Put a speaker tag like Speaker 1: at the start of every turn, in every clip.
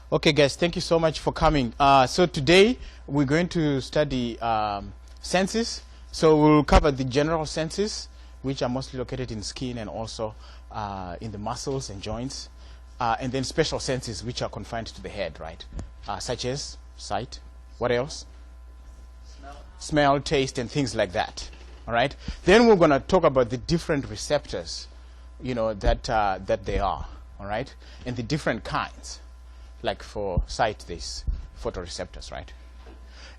Speaker 1: Okay, guys, thank you so much for coming. So today we're going to study senses. So we'll cover the general senses, which are mostly located in skin and also in the muscles and joints, and then special senses, which are confined to the head, right? Such as sight. What else? Smell, taste, and things like that. All right. Then we're going to talk about the different receptors, that they are. All right, and the different kinds. Like for sight, there's photoreceptors, right?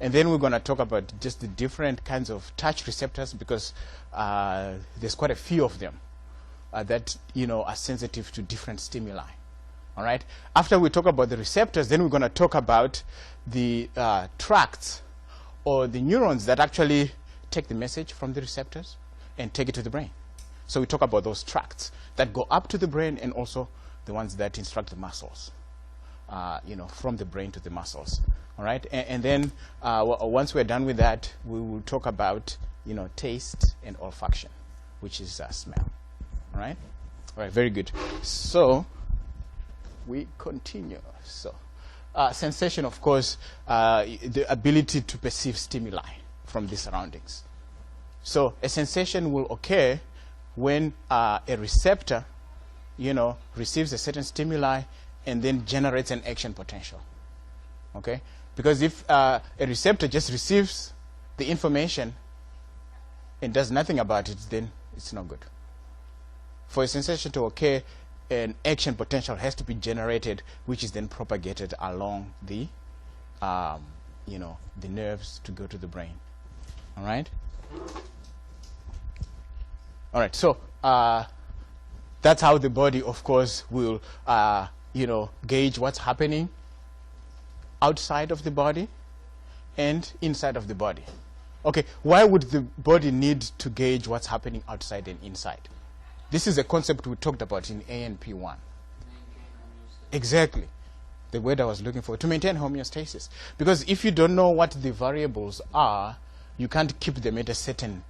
Speaker 1: And then we're going to talk about just the different kinds of touch receptors, because there's quite a few of them that are sensitive to different stimuli. All right. After we talk about the receptors, then we're going to talk about the tracts or the neurons that actually take the message from the receptors and take it to the brain. So we talk about those tracts that go up to the brain and also the ones that instruct the muscles. From the brain to the muscles. All right, and then once we're done with that, we will talk about taste and olfaction, which is smell. All right, very good. So we continue. So sensation, of course, the ability to perceive stimuli from the surroundings. So a sensation will occur when a receptor, receives a certain stimuli and then generates an action potential. Okay? Because if a receptor just receives the information and does nothing about it, then it's not good. For a sensation to occur, an action potential has to be generated, which is then propagated along the, the nerves to go to the brain. All right? All right, so that's how the body, of course, will gauge what's happening outside of the body and inside of the body. Okay, why would the body need to gauge what's happening outside and inside? This is a concept we talked about in ANP1. Exactly. The word I was looking for, to maintain homeostasis. Because if you don't know what the variables are, you can't keep them at a certain,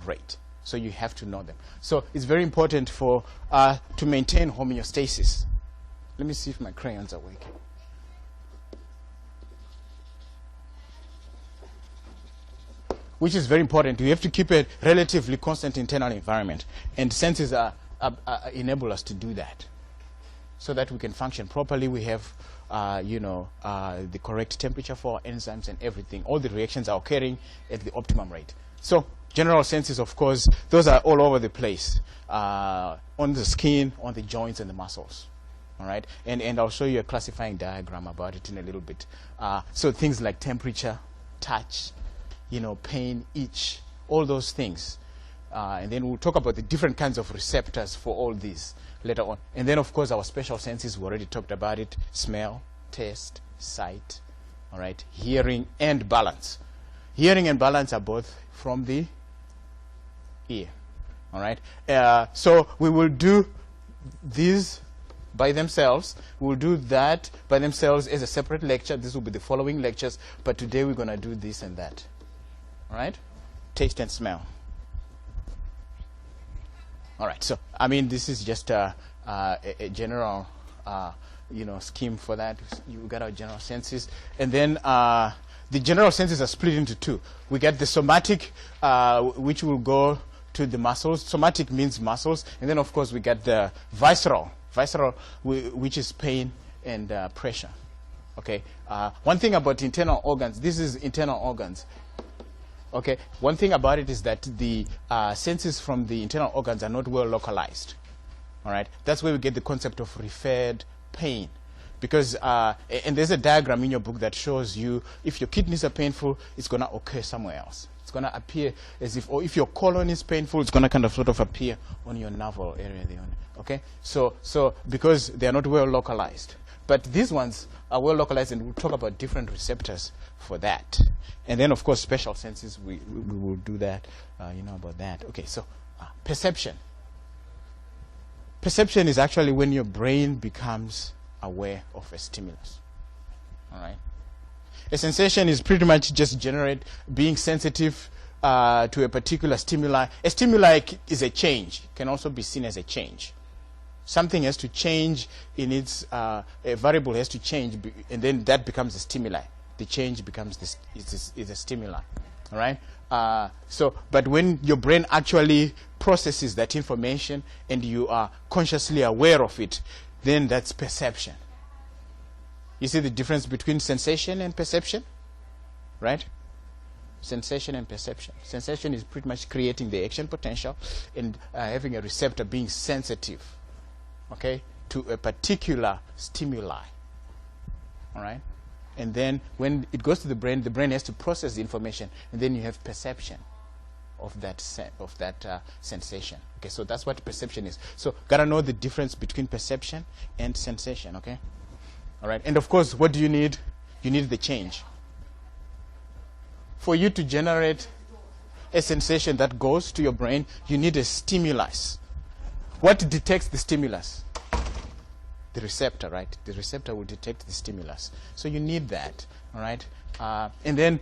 Speaker 1: rate. So you have to know them. So it's very important for to maintain homeostasis. Let me see if my crayons are working. Which is very important. You have to keep a relatively constant internal environment. And senses enable us to do that. So that we can function properly. We have, the correct temperature for our enzymes and everything. All the reactions are occurring at the optimum rate. So general senses, of course, those are all over the place. On the skin, on the joints, and the muscles. All right, and I'll show you a classifying diagram about it in a little bit. So things like temperature, touch, pain, itch, all those things. And then we'll talk about the different kinds of receptors for all these later on. And then, of course, our special senses, we already talked about it: smell, taste, sight, all right, hearing, and balance. Hearing and balance are both from the ear. All right, so we will do these by themselves. We'll do that by themselves as a separate lecture. This will be the following lectures, but today we're going to do this and that. All right? Taste and smell. All right, so, this is just a general, scheme for that. You got our general senses. And then the general senses are split into two. We get the somatic, which will go to the muscles. Somatic means muscles. And then, of course, we get the visceral. Visceral, which is pain and pressure. Okay. One thing about internal organs, this is internal organs. Okay. One thing about it is that the senses from the internal organs are not well localized. All right. That's where we get the concept of referred pain. Because, and there's a diagram in your book that shows you if your kidneys are painful, it's going to occur somewhere else. It's going to appear as if, or if your colon is painful, it's going to kind of sort of appear on your navel area there. Okay? So because they are not well localized. But these ones are well localized, and we'll talk about different receptors for that. And then, of course, special senses, we will do that, about that. Okay, so perception. Perception is actually when your brain becomes aware of a stimulus. All right? A sensation is pretty much just being sensitive to a particular stimuli. A stimuli is a change, can also be seen as a change. Something has to change in its, a variable has to change, and then that becomes a stimuli. The change becomes is a stimuli, all right? But when your brain actually processes that information and you are consciously aware of it, then that's perception. You see the difference between sensation and perception, right? Sensation and perception. Sensation is pretty much creating the action potential and having a receptor being sensitive, okay, to a particular stimuli, all right? And then when it goes to the brain has to process the information, and then you have perception of that sensation. Okay, so that's what perception is. So gotta know the difference between perception and sensation. Okay, all right. And of course, what do you need? You need the change. For you to generate a sensation that goes to your brain, you need a stimulus. What detects the stimulus? The receptor, right? The receptor will detect the stimulus. So you need that, all right? And then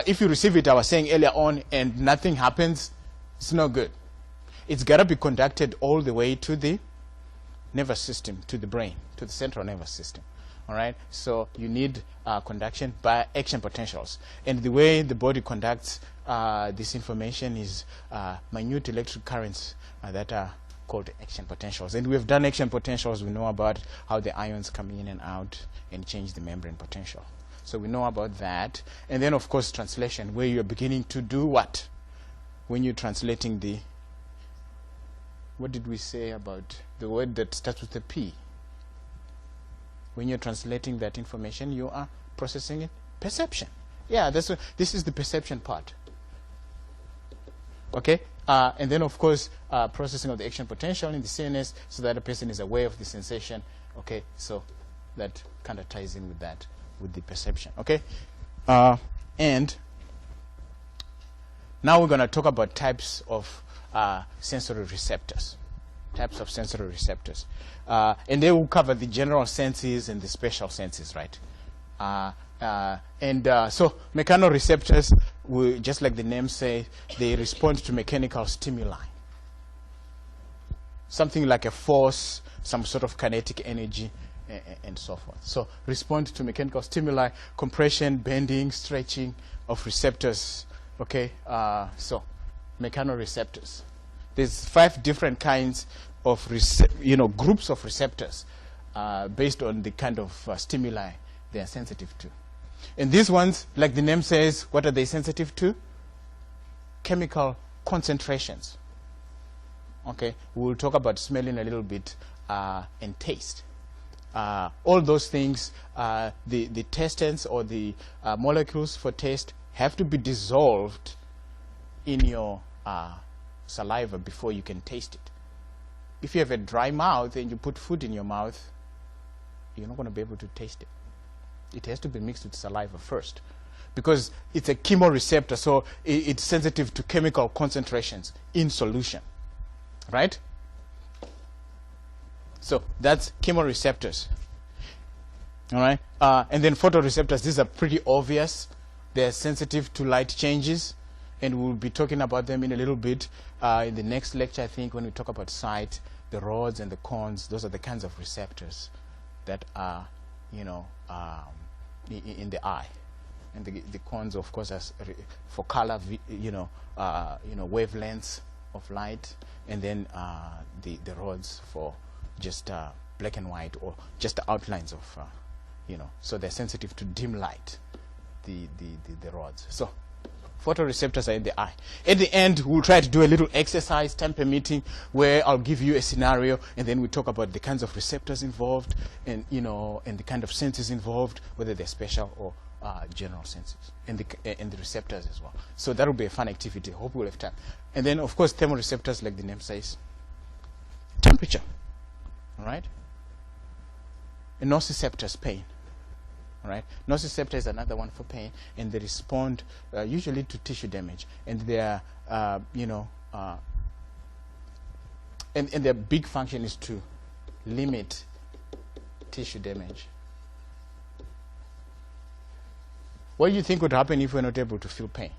Speaker 1: if you receive it, I was saying earlier on, and nothing happens, it's no good. It's got to be conducted all the way to the nervous system, to the brain, to the central nervous system, all right? So you need conduction by action potentials. And the way the body conducts this information is minute electric currents that are called action potentials. And we've done action potentials. We know about how the ions come in and out and change the membrane potential. So we know about that. And then, of course, translation, where you're beginning to do what? When you're translating the, what did we say about the word that starts with a P? When you're translating that information, you are processing it. Perception. Yeah, this is the perception part. Okay? And then, of course, processing of the action potential in the CNS so that a person is aware of the sensation. Okay, so that kind of ties in with that, with the perception. Okay? And now we're going to talk about types of sensory receptors. Types of sensory receptors. And they will cover the general senses and the special senses, right? So mechanoreceptors, just like the name says, they respond to mechanical stimuli. Something like a force, some sort of kinetic energy, and so forth. So respond to mechanical stimuli, compression, bending, stretching of receptors. Okay, so mechanoreceptors. There's 5 different kinds of groups of receptors based on the kind of stimuli they are sensitive to. And these ones, like the name says, what are they sensitive to? Chemical concentrations. Okay, we'll talk about smelling a little bit and taste. All those things, the testants or the molecules for taste have to be dissolved in your saliva before you can taste it. If you have a dry mouth and you put food in your mouth, you're not going to be able to taste it. It has to be mixed with saliva first, because it's a chemoreceptor, so it's sensitive to chemical concentrations in solution, right? So that's chemoreceptors, all right? And then photoreceptors, these are pretty obvious. They're sensitive to light changes, and we'll be talking about them in a little bit in the next lecture, I think, when we talk about sight, the rods and the cones. Those are the kinds of receptors that are, in the eye. And the cones, of course, are for color, wavelengths of light, and then the rods for just black and white, or just the outlines of, so they're sensitive to dim light, the rods. So photoreceptors are in the eye. At the end, we'll try to do a little exercise, time permitting, where I'll give you a scenario, and then we talk about the kinds of receptors involved, and and the kind of senses involved, whether they're special or general senses, and the receptors as well. So that will be a fun activity. Hope we'll have time. And then, of course, thermoreceptors, like the name says, temperature. All right. And nociceptors, pain. All right. Nociceptor is another one for pain, and they respond usually to tissue damage, and their and their big function is to limit tissue damage. What do you think would happen if we're not able to feel pain?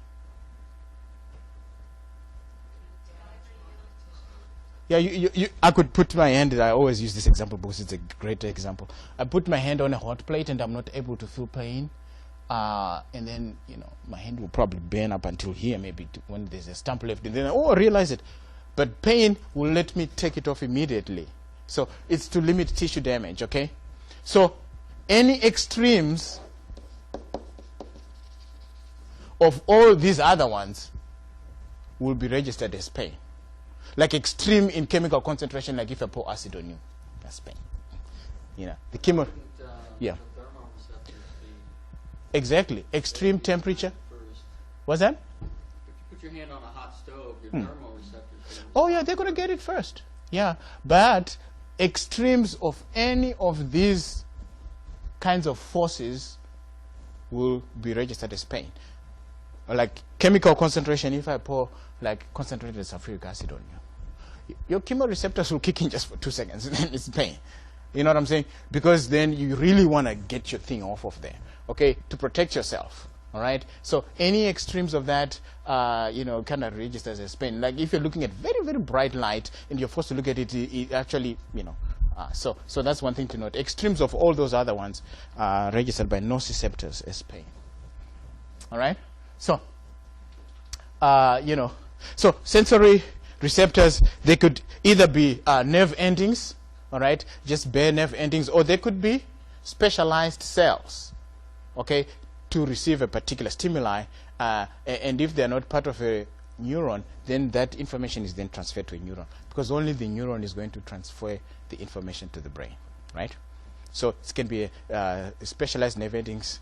Speaker 1: Yeah, I could put my hand, I always use this example because it's a great example. I put my hand on a hot plate and I'm not able to feel pain. And then, my hand will probably burn up until here, maybe when there's a stump left. And then, I realize it. But pain will let me take it off immediately. So it's to limit tissue damage, okay? So any extremes of all these other ones will be registered as pain. Like extreme in chemical concentration, like if I pour acid on you, that's pain. The chemo. Yeah. Exactly. Extreme temperature. What's that?
Speaker 2: Put your hand on a hot stove, your thermoreceptors.
Speaker 1: Oh yeah, they're going to get it first. Yeah, but extremes of any of these kinds of forces will be registered as pain. Like chemical concentration, if I pour like concentrated sulfuric acid on you, your chemoreceptors will kick in just for 2 seconds, and then it's pain. You know what I'm saying? Because then you really want to get your thing off of there, okay, to protect yourself. All right. So any extremes of that, kind of registers as pain. Like if you're looking at very, very bright light and you're forced to look at it, it actually, so that's one thing to note. Extremes of all those other ones are registered by nociceptors as pain. All right. So, so sensory receptors, they could either be nerve endings, all right, just bare nerve endings, or they could be specialized cells, okay, to receive a particular stimuli, and if they're not part of a neuron, then that information is then transferred to a neuron, because only the neuron is going to transfer the information to the brain, right? So it can be specialized nerve endings,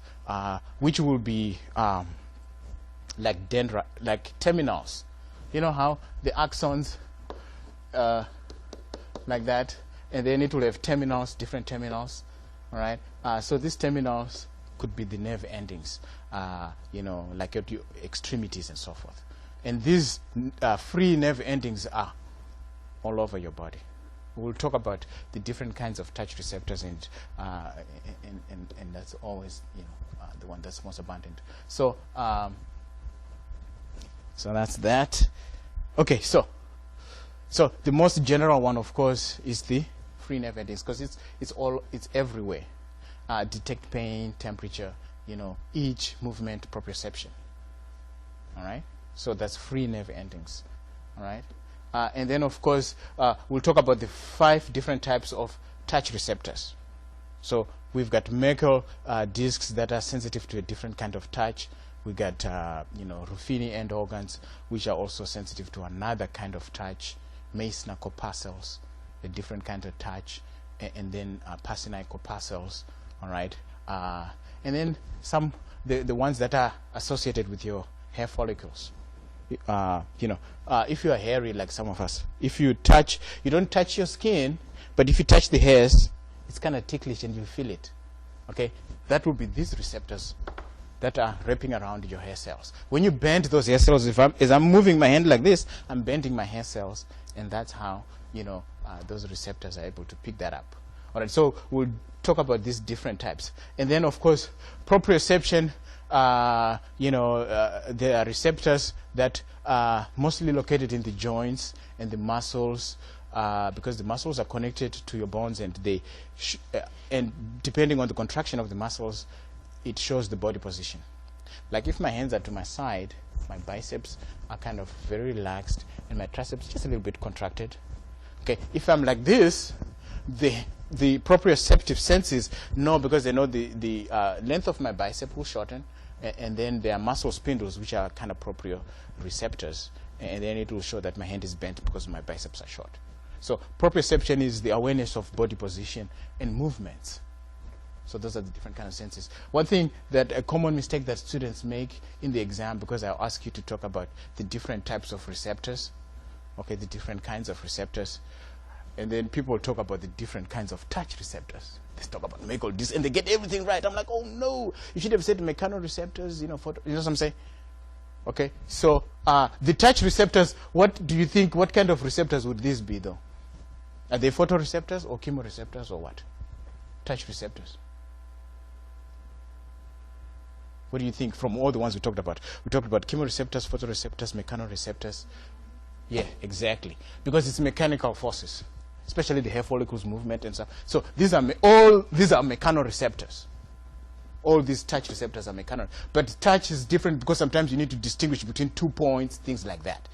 Speaker 1: which will be like terminals. You know how the axons, like that, and then it will have terminals, different terminals, all right? So these terminals could be the nerve endings, like at your extremities and so forth. And these free nerve endings are all over your body. We'll talk about the different kinds of touch receptors, and that's always, the one that's most abundant. So, so that's that. Okay, so the most general one, of course, is the free nerve endings, because it's everywhere. Detect pain, temperature, itch, movement, proprioception. All right. So that's free nerve endings. All right. And then, of course, we'll talk about the 5 different types of touch receptors. So we've got Merkel discs that are sensitive to a different kind of touch. We got, Ruffini end organs, which are also sensitive to another kind of touch. Meissner corpuscles, a different kind of touch, and then Pacini corpuscles. All right. And then the ones that are associated with your hair follicles. If you are hairy like some of us, if you don't touch your skin, but if you touch the hairs, it's kind of ticklish and you feel it. Okay, that will be these receptors that are wrapping around your hair cells. When you bend those hair cells, as I'm moving my hand like this, I'm bending my hair cells, and that's how those receptors are able to pick that up. All right, so we'll talk about these different types, and then of course proprioception. There are receptors that are mostly located in the joints and the muscles, because the muscles are connected to your bones, and and depending on the contraction of the muscles, it shows the body position. Like if my hands are to my side, my biceps are kind of very relaxed, and my triceps just a little bit contracted. Okay, if I'm like this, the proprioceptive senses know, because they know the length of my bicep will shorten, and then there are muscle spindles, which are kind of proprioceptors, and then it will show that my hand is bent because my biceps are short. So proprioception is the awareness of body position and movements. So those are the different kind of senses. One thing that a common mistake that students make in the exam, because I'll ask you to talk about the different types of receptors, okay, the different kinds of receptors, and then people talk about the different kinds of touch receptors. They talk about Merkel discs, and they get everything right. I'm like, oh no, you should have said mechanoreceptors, you know what I'm saying? Okay, so the touch receptors, what do you think, what kind of receptors would these be though? Are they photoreceptors or chemoreceptors or what? Touch receptors. What do you think from all the ones we talked about? We talked about chemoreceptors, photoreceptors, mechanoreceptors. Yeah, exactly. Because it's mechanical forces, especially the hair follicles movement and stuff. So these are all these are mechanoreceptors. All these touch receptors are mechano. But touch is different because sometimes you need to distinguish between 2 points, things like that.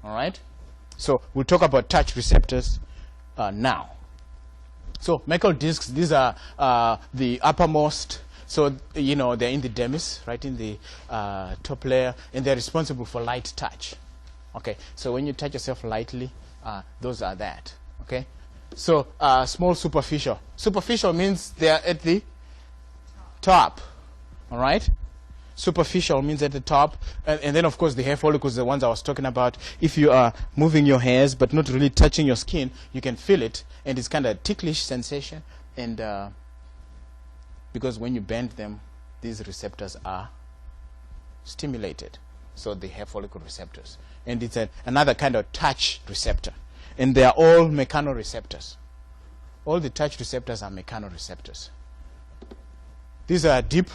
Speaker 1: All right? So we'll talk about touch receptors now. So Meckel discs, these are the uppermost. So, you know, they're in the dermis, right in the top layer, and they're responsible for light touch. Okay, so when you touch yourself lightly, those are that. Okay, so small superficial. Superficial means they're at the top. All right, superficial means at the top, and then of course the hair follicles, the ones I was talking about. If you are moving your hairs but not really touching your skin, you can feel it, and it's kind of a ticklish sensation, and because when you bend them, these receptors are stimulated. So the hair follicle receptors. And it's another kind of touch receptor. And they are all mechanoreceptors. All the touch receptors are mechanoreceptors. These are deep,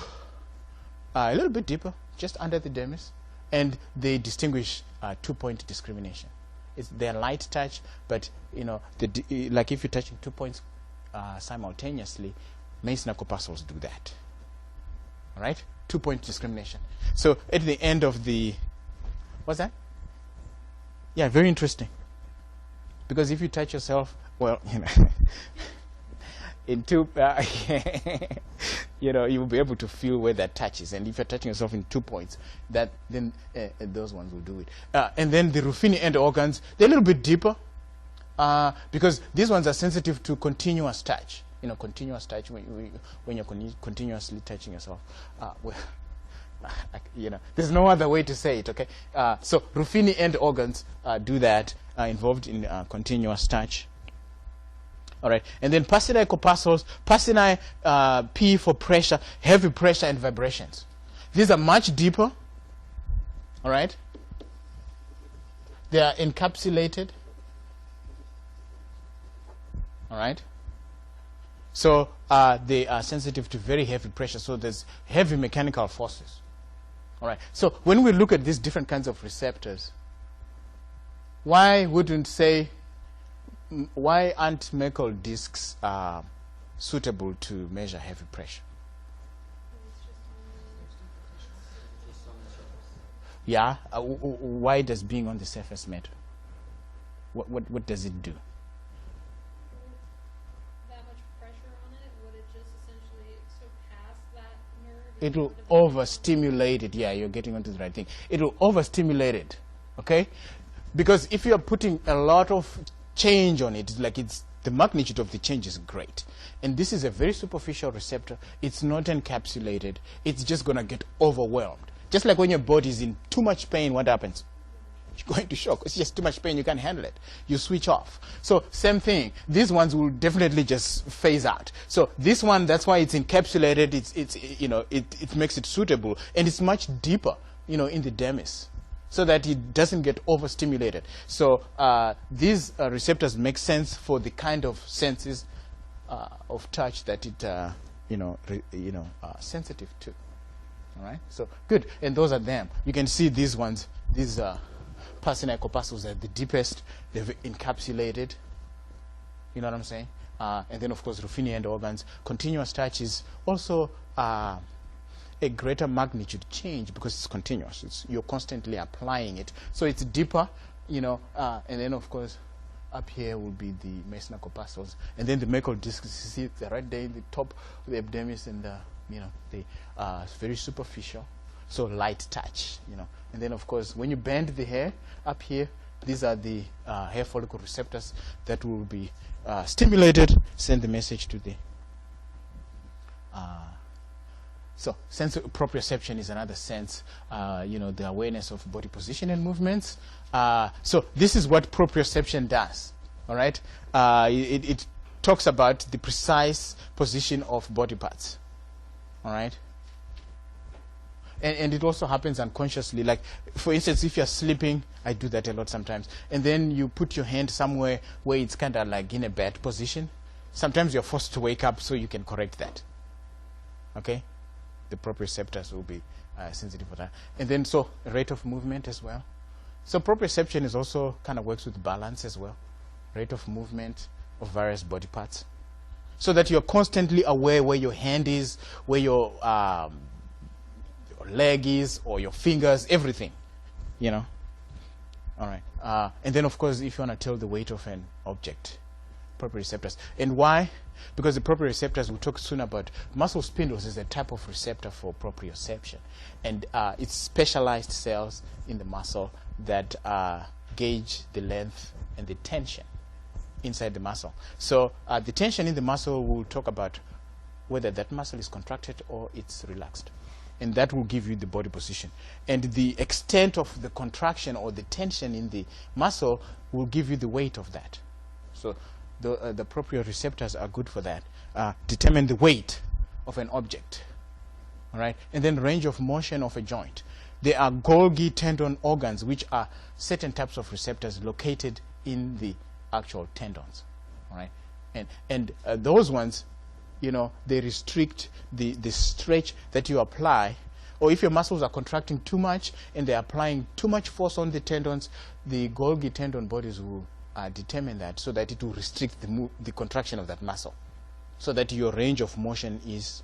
Speaker 1: a little bit deeper, just under the dermis. And they distinguish 2-point discrimination. They're light touch, but you know, like if you're touching 2 points simultaneously, Meissner corpuscles do that. All right? 2-point discrimination. So at the end of the, what's that? Yeah, very interesting. Because if you touch yourself, well, you know, in two, you know, you will be able to feel where that touches. And if you're touching yourself in 2 points, then those ones will do it. And then the Ruffini end organs, they're a little bit deeper because these ones are sensitive to continuous touch. You know, continuous touch when you're continuously touching yourself. Well, you know, there's no other way to say it. Okay, so Ruffini end organs do that, involved in continuous touch. All right, and then Pacini corpuscles. Pacini P for pressure, heavy pressure and vibrations. These are much deeper. All right, they are encapsulated. All right. So they are sensitive to very heavy pressure. So there's heavy mechanical forces. All right. So when we look at these different kinds of receptors, why aren't Meckel discs suitable to measure heavy pressure? Yeah. Why does being on the surface matter? What does it do? It will overstimulate it. Yeah, you're getting onto the right thing. It will overstimulate it, okay? Because if you are putting a lot of change on it, like the magnitude of the change is great. And this is a very superficial receptor. It's not encapsulated. It's just going to get overwhelmed. Just like when your body is in too much pain, what happens? You're going to shock. It's just too much pain. You can't handle it. You switch off. So same thing. These ones will definitely just phase out. So this one, that's why it's encapsulated. It's you know, it makes it suitable, and it's much deeper, you know, in the dermis, so that it doesn't get overstimulated. So these receptors make sense for the kind of senses of touch that it sensitive to. All right. So good. And those are them. You can see these ones. These Pacini corpuscles are the deepest. They've encapsulated. You know what I'm saying? And then, of course, Ruffini end organs. Continuous touch is also a greater magnitude change because it's continuous. You're constantly applying it. So it's deeper, you know. And then, of course, up here will be the Meissner corpuscles. And then the Meckel discs, you see, they're right there in the top of the epidermis, and, you know, they are very superficial. So light touch, you know. And then, of course, when you bend the hair up here, these are the hair follicle receptors that will be stimulated, send the message to the... So sense of proprioception is another sense, you know, the awareness of body position and movements. So this is what proprioception does, all right? It talks about the precise position of body parts, all right? And it also happens unconsciously. Like, for instance, if you're sleeping, I do that a lot sometimes, and then you put your hand somewhere where it's kind of like in a bad position. Sometimes you're forced to wake up so you can correct that. Okay? The proprioceptors will be sensitive for that. And then, so, rate of movement as well. So proprioception is also kind of works with balance as well, rate of movement of various body parts, so that you're constantly aware where your hand is, where your leg is, or your fingers, everything, you know. All right. And then, of course, if you want to tell the weight of an object, proprioceptors. And why? Because the proprioceptors, we'll talk soon about. Muscle spindles is a type of receptor for proprioception. And it's specialized cells in the muscle that gauge the length and the tension inside the muscle. So the tension in the muscle, we'll talk about whether that muscle is contracted or it's relaxed. And that will give you the body position. And the extent of the contraction or the tension in the muscle will give you the weight of that. So the proprioceptors are good for that. Determine the weight of an object. All right? And then range of motion of a joint. There are Golgi tendon organs, which are certain types of receptors located in the actual tendons. All right? And those ones, you know, they restrict the stretch that you apply. Or if your muscles are contracting too much and they're applying too much force on the tendons, the Golgi tendon bodies will determine that, so that it will restrict the contraction of that muscle, so that your range of motion is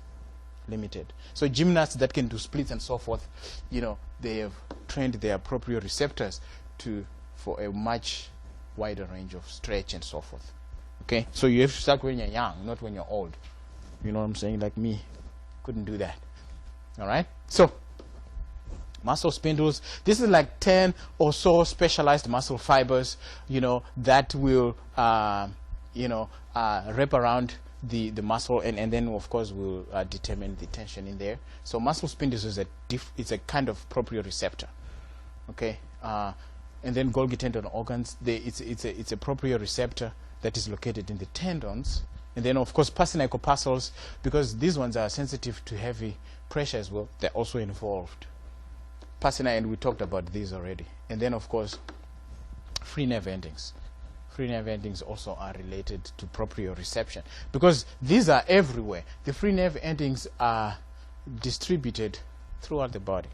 Speaker 1: limited. So gymnasts that can do splits and so forth, you know, they have trained their proprioceptors for a much wider range of stretch and so forth. Okay, so you have to start when you're young, not when you're old. You know what I'm saying? Like me, couldn't do that. All right. So muscle spindles. This is like 10 or so specialized muscle fibers, you know, that will, wrap around the muscle, and then of course will determine the tension in there. So muscle spindles is it's a kind of proprioceptor. Okay. And then Golgi tendon organs. It's a proprioceptor that is located in the tendons. And then, of course, parsynicopasals, because these ones are sensitive to heavy pressure as well, they're also involved. And we talked about these already. And then, of course, free nerve endings. Free nerve endings also are related to proprioception, because these are everywhere. The free nerve endings are distributed throughout the body.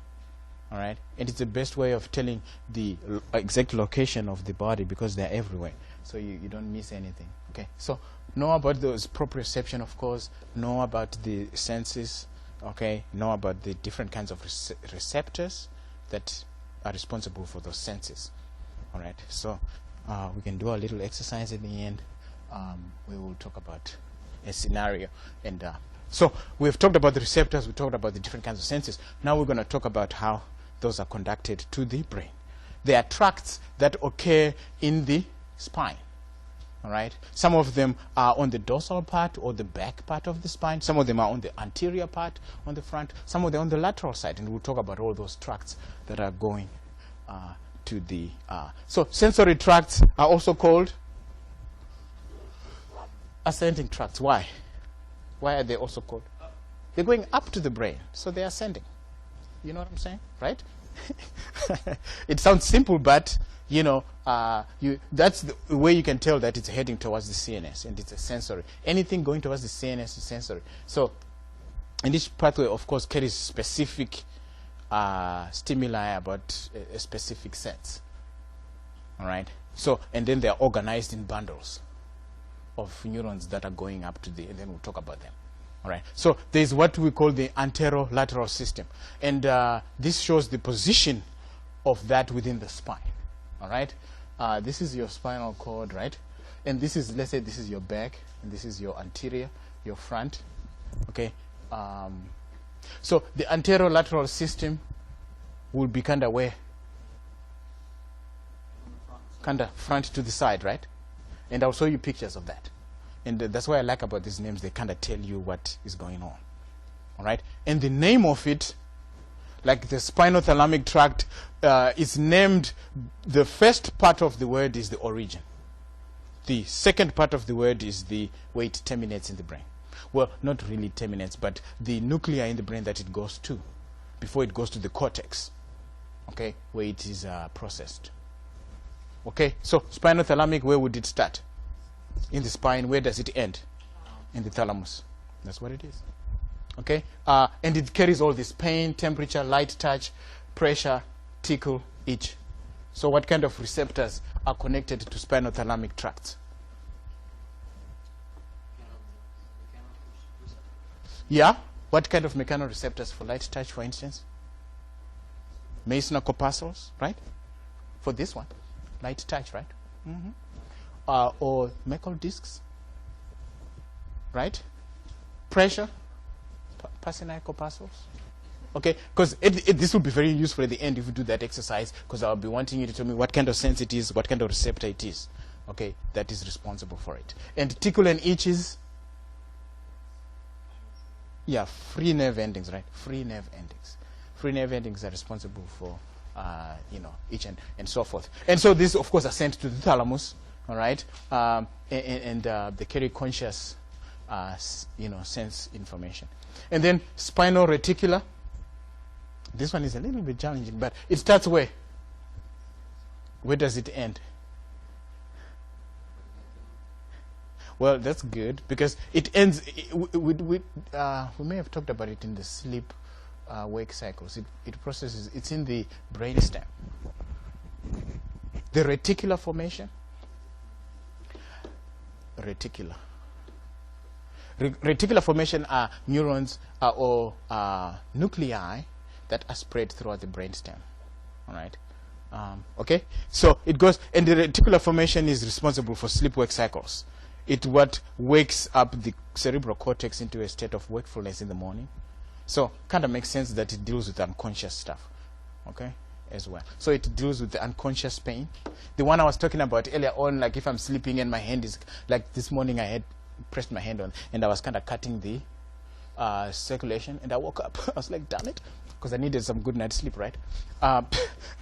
Speaker 1: All right? And it's the best way of telling the exact location of the body, because they're everywhere. So you don't miss anything. Okay? So know about those proprioception, of course. Know about the senses. Okay? Know about the different kinds of receptors that are responsible for those senses. All right? So we can do a little exercise at the end. We will talk about a scenario. And so we've talked about the receptors. We talked about the different kinds of senses. Now we're going to talk about how those are conducted to the brain. There are tracts that occur in the spine. All right. Some of them are on the dorsal part or the back part of the spine. Some of them are on the anterior part, on the front. Some of them on the lateral side. And we'll talk about all those tracts that are going to the... So sensory tracts are also called ascending tracts. Why? Why are they also called? They're going up to the brain, so they're ascending. You know what I'm saying? Right? It sounds simple, but... you know, that's the way you can tell that it's heading towards the CNS, and it's a sensory. Anything going towards the CNS is sensory. So, and each pathway, of course, carries specific stimuli about a specific sense. All right? So, and then they're organized in bundles of neurons that are going up to the, and then we'll talk about them. All right? So, there's what we call the anterolateral system. And this shows the position of that within the spine. All right, this is your spinal cord, right? And this is, let's say, this is your back, and this is your anterior, your front. Okay. So the anterolateral system will be kind of where? Kind of front to the side, right? And I'll show you pictures of that. And that's what I like about these names. They kind of tell you what is going on. All right. And the name of it, like the spinothalamic tract, is named, the first part of the word is the origin. The second part of the word is where it terminates in the brain. Well, not really terminates, but the nuclei in the brain that it goes to before it goes to the cortex, okay, where it is processed. Okay, so spinothalamic, where would it start? In the spine. Where does it end? In the thalamus. That's what it is. Okay, and it carries all this pain, temperature, light touch, pressure, tickle, itch. So what kind of receptors are connected to spinothalamic tracts? Yeah. What kind of mechanoreceptors for light touch, for instance? Meissner corpuscles, right? For this one, light touch, right? Or Meckel discs, right? Pressure, Pacini corpuscles. Okay, because this will be very useful at the end if you do that exercise, because I'll be wanting you to tell me what kind of sense it is, what kind of receptor it is, okay, that is responsible for it. And tickle and itch is, yeah, free nerve endings, right? Free nerve endings. Free nerve endings are responsible for, itch and so forth. And so these, of course, are sent to the thalamus, all right? And they carry conscious, sense information. And then spinal reticular. This one is a little bit challenging, but it starts where? Where does it end? Well, that's good, because it ends we may have talked about it in the sleep wake cycles. It processes, it's in the brainstem. The reticular formation. Reticular formation are neurons or nuclei that are spread throughout the brainstem. All right. Okay. So it goes, and the reticular formation is responsible for sleep-wake cycles. It what wakes up the cerebral cortex into a state of wakefulness in the morning. So kind of makes sense that it deals with unconscious stuff. Okay, as well. So it deals with the unconscious pain. The one I was talking about earlier on, like if I'm sleeping and my hand is, like this morning I had pressed my hand on and I was kind of cutting the circulation, and I woke up. I was like, damn it, because I needed some good night's sleep, right?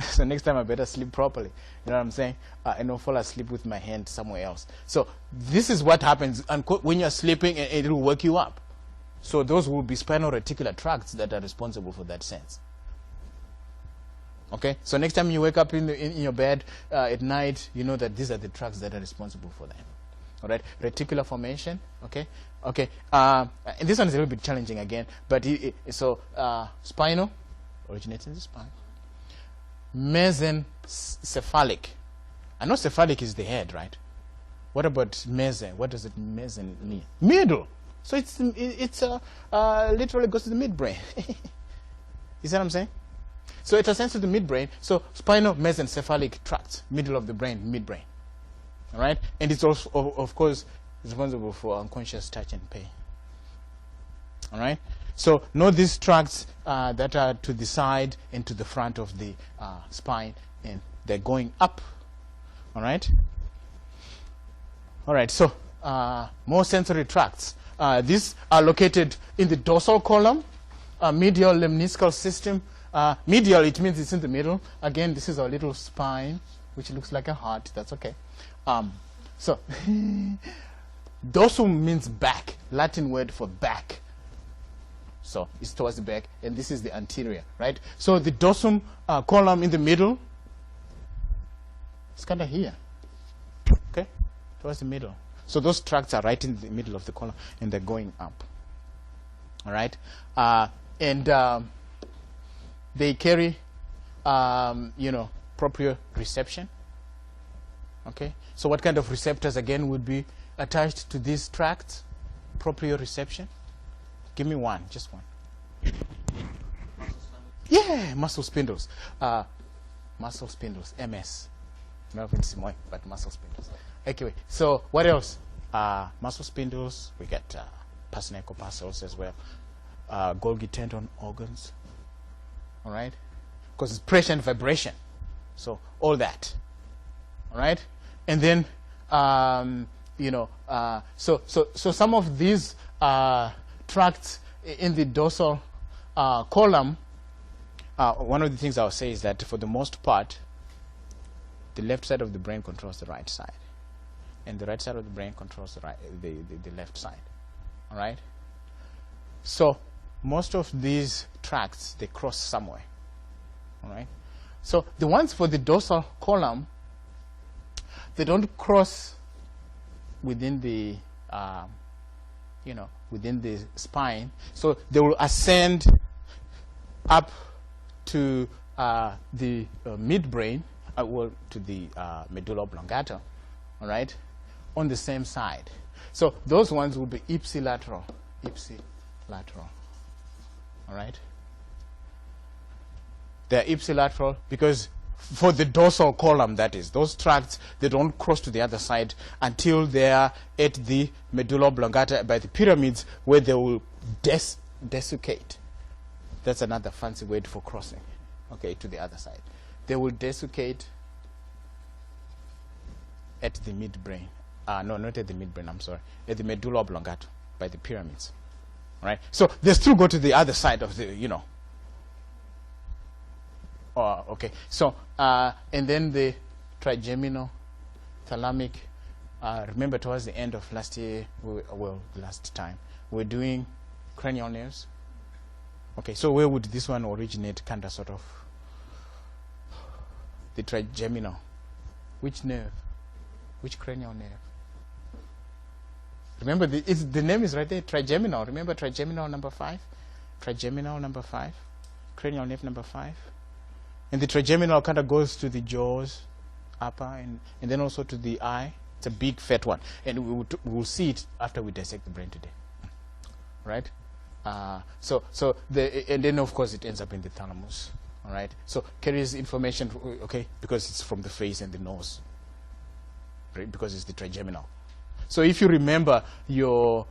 Speaker 1: So next time I better sleep properly. You know what I'm saying? And not fall asleep with my hand somewhere else. So this is what happens when you're sleeping, and it will wake you up. So those will be spinal reticular tracts that are responsible for that sense. Okay? So next time you wake up in your bed at night, you know that these are the tracts that are responsible for that. All right, reticular formation. Okay, okay. And this one is a little bit challenging again, but spinal originates in the spine. Mesencephalic. I know cephalic is the head, right? What about meson? What does it meson mean? Middle. So it's literally goes to the midbrain. You see what I'm saying? So it ascends to the midbrain. So spinal mesencephalic tract, middle of the brain, midbrain. All right, and it's also, of course, responsible for unconscious touch and pain. All right, so know these tracts that are to the side and to the front of the spine, and they're going up. All right. All right. So more sensory tracts. These are located in the dorsal column, medial lemniscal system. Medial, it means it's in the middle. Again, this is our little spine, which looks like a heart. That's okay. So dorsum means back, Latin word for back. So it's towards the back, and this is the anterior, right? So the dorsum column in the middle, it's kind of here, okay, towards the middle. So those tracts are right in the middle of the column, and they're going up. All right, and they carry, proprioception. Okay, so what kind of receptors again would be attached to these tracts? Proprioception. Give me one, just one. Yeah, muscle spindles. Muscle spindles, MS. Not Simoy, but muscle spindles. Okay, so what else? Muscle spindles. We get Pacini corpuscles as well. Golgi tendon organs. All right, because it's pressure and vibration. So all that. All right, and then so some of these tracts in the dorsal column. One of the things I'll say is that for the most part, the left side of the brain controls the right side, and the right side of the brain controls the left side. All right. So most of these tracts, they cross somewhere. All right. So the ones for the dorsal column, they don't cross within the, within the spine. So they will ascend up to the midbrain, well, to the medulla oblongata, all right, on the same side. So those ones will be ipsilateral, all right. They're ipsilateral because for the dorsal column, that is, those tracts, they don't cross to the other side until they are at the medulla oblongata by the pyramids, where they will desiccate. That's another fancy word for crossing, okay, to the other side. They will desiccate at the midbrain. No, not at the midbrain, I'm sorry. At the medulla oblongata by the pyramids. Right? So they still go to the other side of the, you know. Okay. So, and then the trigeminal thalamic. Remember towards the end of last year, last time, we're doing cranial nerves. Okay, so where would this one originate, kind of sort of? The trigeminal. Which nerve? Which cranial nerve? Remember, the name is right there, trigeminal. Remember trigeminal number 5? Trigeminal number 5. Cranial nerve number 5. And the trigeminal kind of goes to the jaws, upper, and then also to the eye. It's a big, fat one. And we'll see it after we dissect the brain today. Right? And then, of course, it ends up in the thalamus. All right? So carries information, okay, because it's from the face and the nose. Right? Because it's the trigeminal. So if you remember your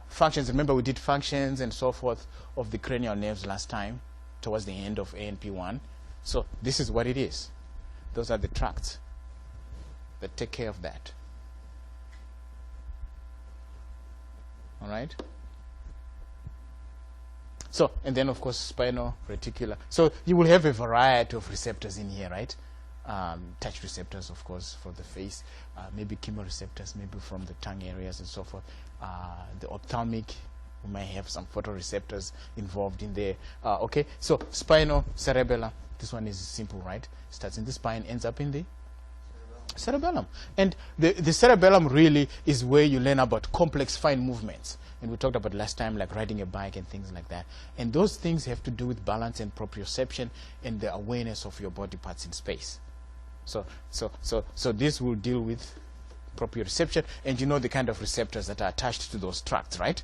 Speaker 1: functions, remember we did functions and so forth of the cranial nerves last time, towards the end of ANP1. So this is what it is. Those are the tracts that take care of that. All right? So, and then of course spinal reticular. So you will have a variety of receptors in here, right? Touch receptors, of course, for the face, maybe chemoreceptors, maybe from the tongue areas and so forth. The ophthalmic, we might have some photoreceptors involved in there. Okay, so spinal cerebellum. This one is simple, right? Starts in the spine, ends up in the cerebellum. And the cerebellum really is where you learn about complex fine movements. And we talked about last time, like riding a bike and things like that. And those things have to do with balance and proprioception and the awareness of your body parts in space. So this will deal with proprioception, and you know the kind of receptors that are attached to those tracts, right?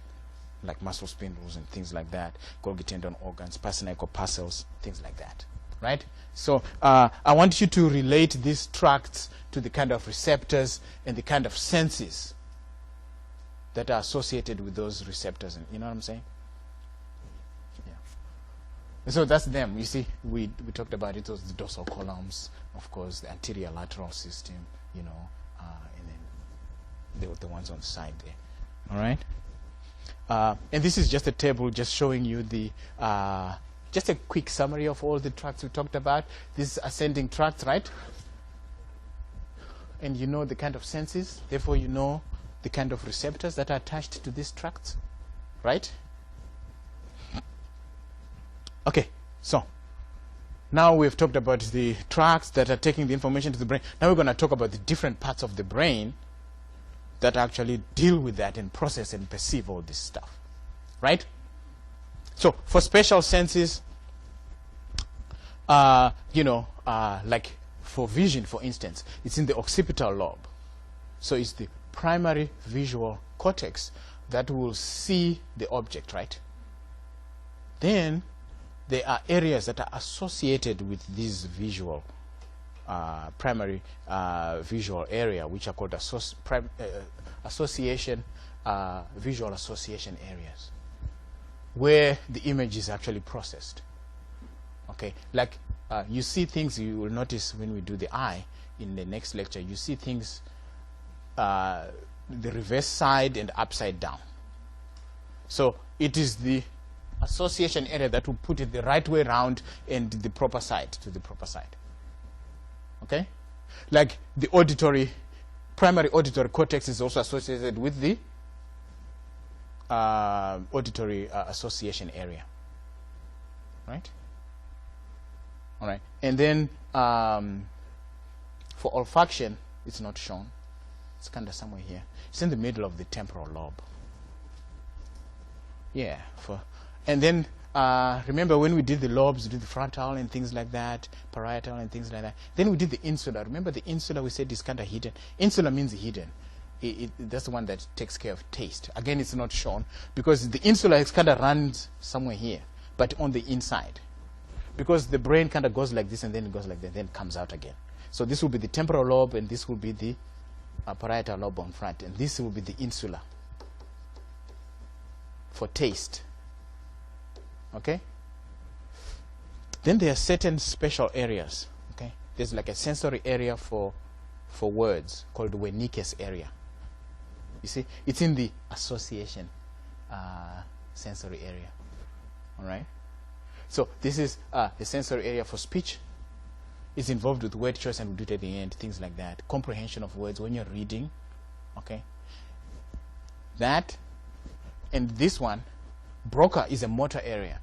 Speaker 1: Like muscle spindles and things like that, Golgi tendon organs, parcels, things like that, right? So I want you to relate these tracts to the kind of receptors and the kind of senses that are associated with those receptors. And you know what I'm saying? Yeah. So that's them. You see, we talked about it. Those the dorsal columns, of course, the anterior lateral system, you know, and then the ones on the side there. All right. And this is just a table just showing you the just a quick summary of all the tracts we talked about. This is ascending tract, right? And you know the kind of senses. Therefore, you know the kind of receptors that are attached to these tracts, right? Okay, so now we've talked about the tracts that are taking the information to the brain. Now we're going to talk about the different parts of the brain that actually deal with that and process and perceive all this stuff, right? So for special senses, like for vision, for instance, it's in the occipital lobe. So it's the primary visual cortex that will see the object, right? Then there are areas that are associated with this visual primary visual area, which are called visual association areas, where the image is actually processed. Okay, like you see things, you will notice when we do the eye in the next lecture, you see things the reverse side and upside down. So it is the association area that will put it the right way around and the proper side to the proper side. Okay? Like the primary auditory cortex is also associated with the auditory association area. Right? All right. And then for olfaction, it's not shown. It's kind of somewhere here. It's in the middle of the temporal lobe. Yeah. And then remember when we did the lobes, we did the frontal and things like that, parietal and things like that. Then we did the insula. Remember the insula we said is kind of hidden. Insula means hidden. That's the one that takes care of taste. Again, it's not shown because the insula is kind of runs somewhere here, but on the inside. Because the brain kind of goes like this and then it goes like that, then comes out again. So this will be the temporal lobe and this will be the parietal lobe on front, and this will be the insula for taste. Okay? Then there are certain special areas. Okay? There's like a sensory area for words called Wernicke's area. You see, it's in the association sensory area. All right? So this is the sensory area for speech. It's involved with word choice, and we'll do it at the end, things like that. Comprehension of words when you're reading. Okay? That, and this one, Broca is a motor area.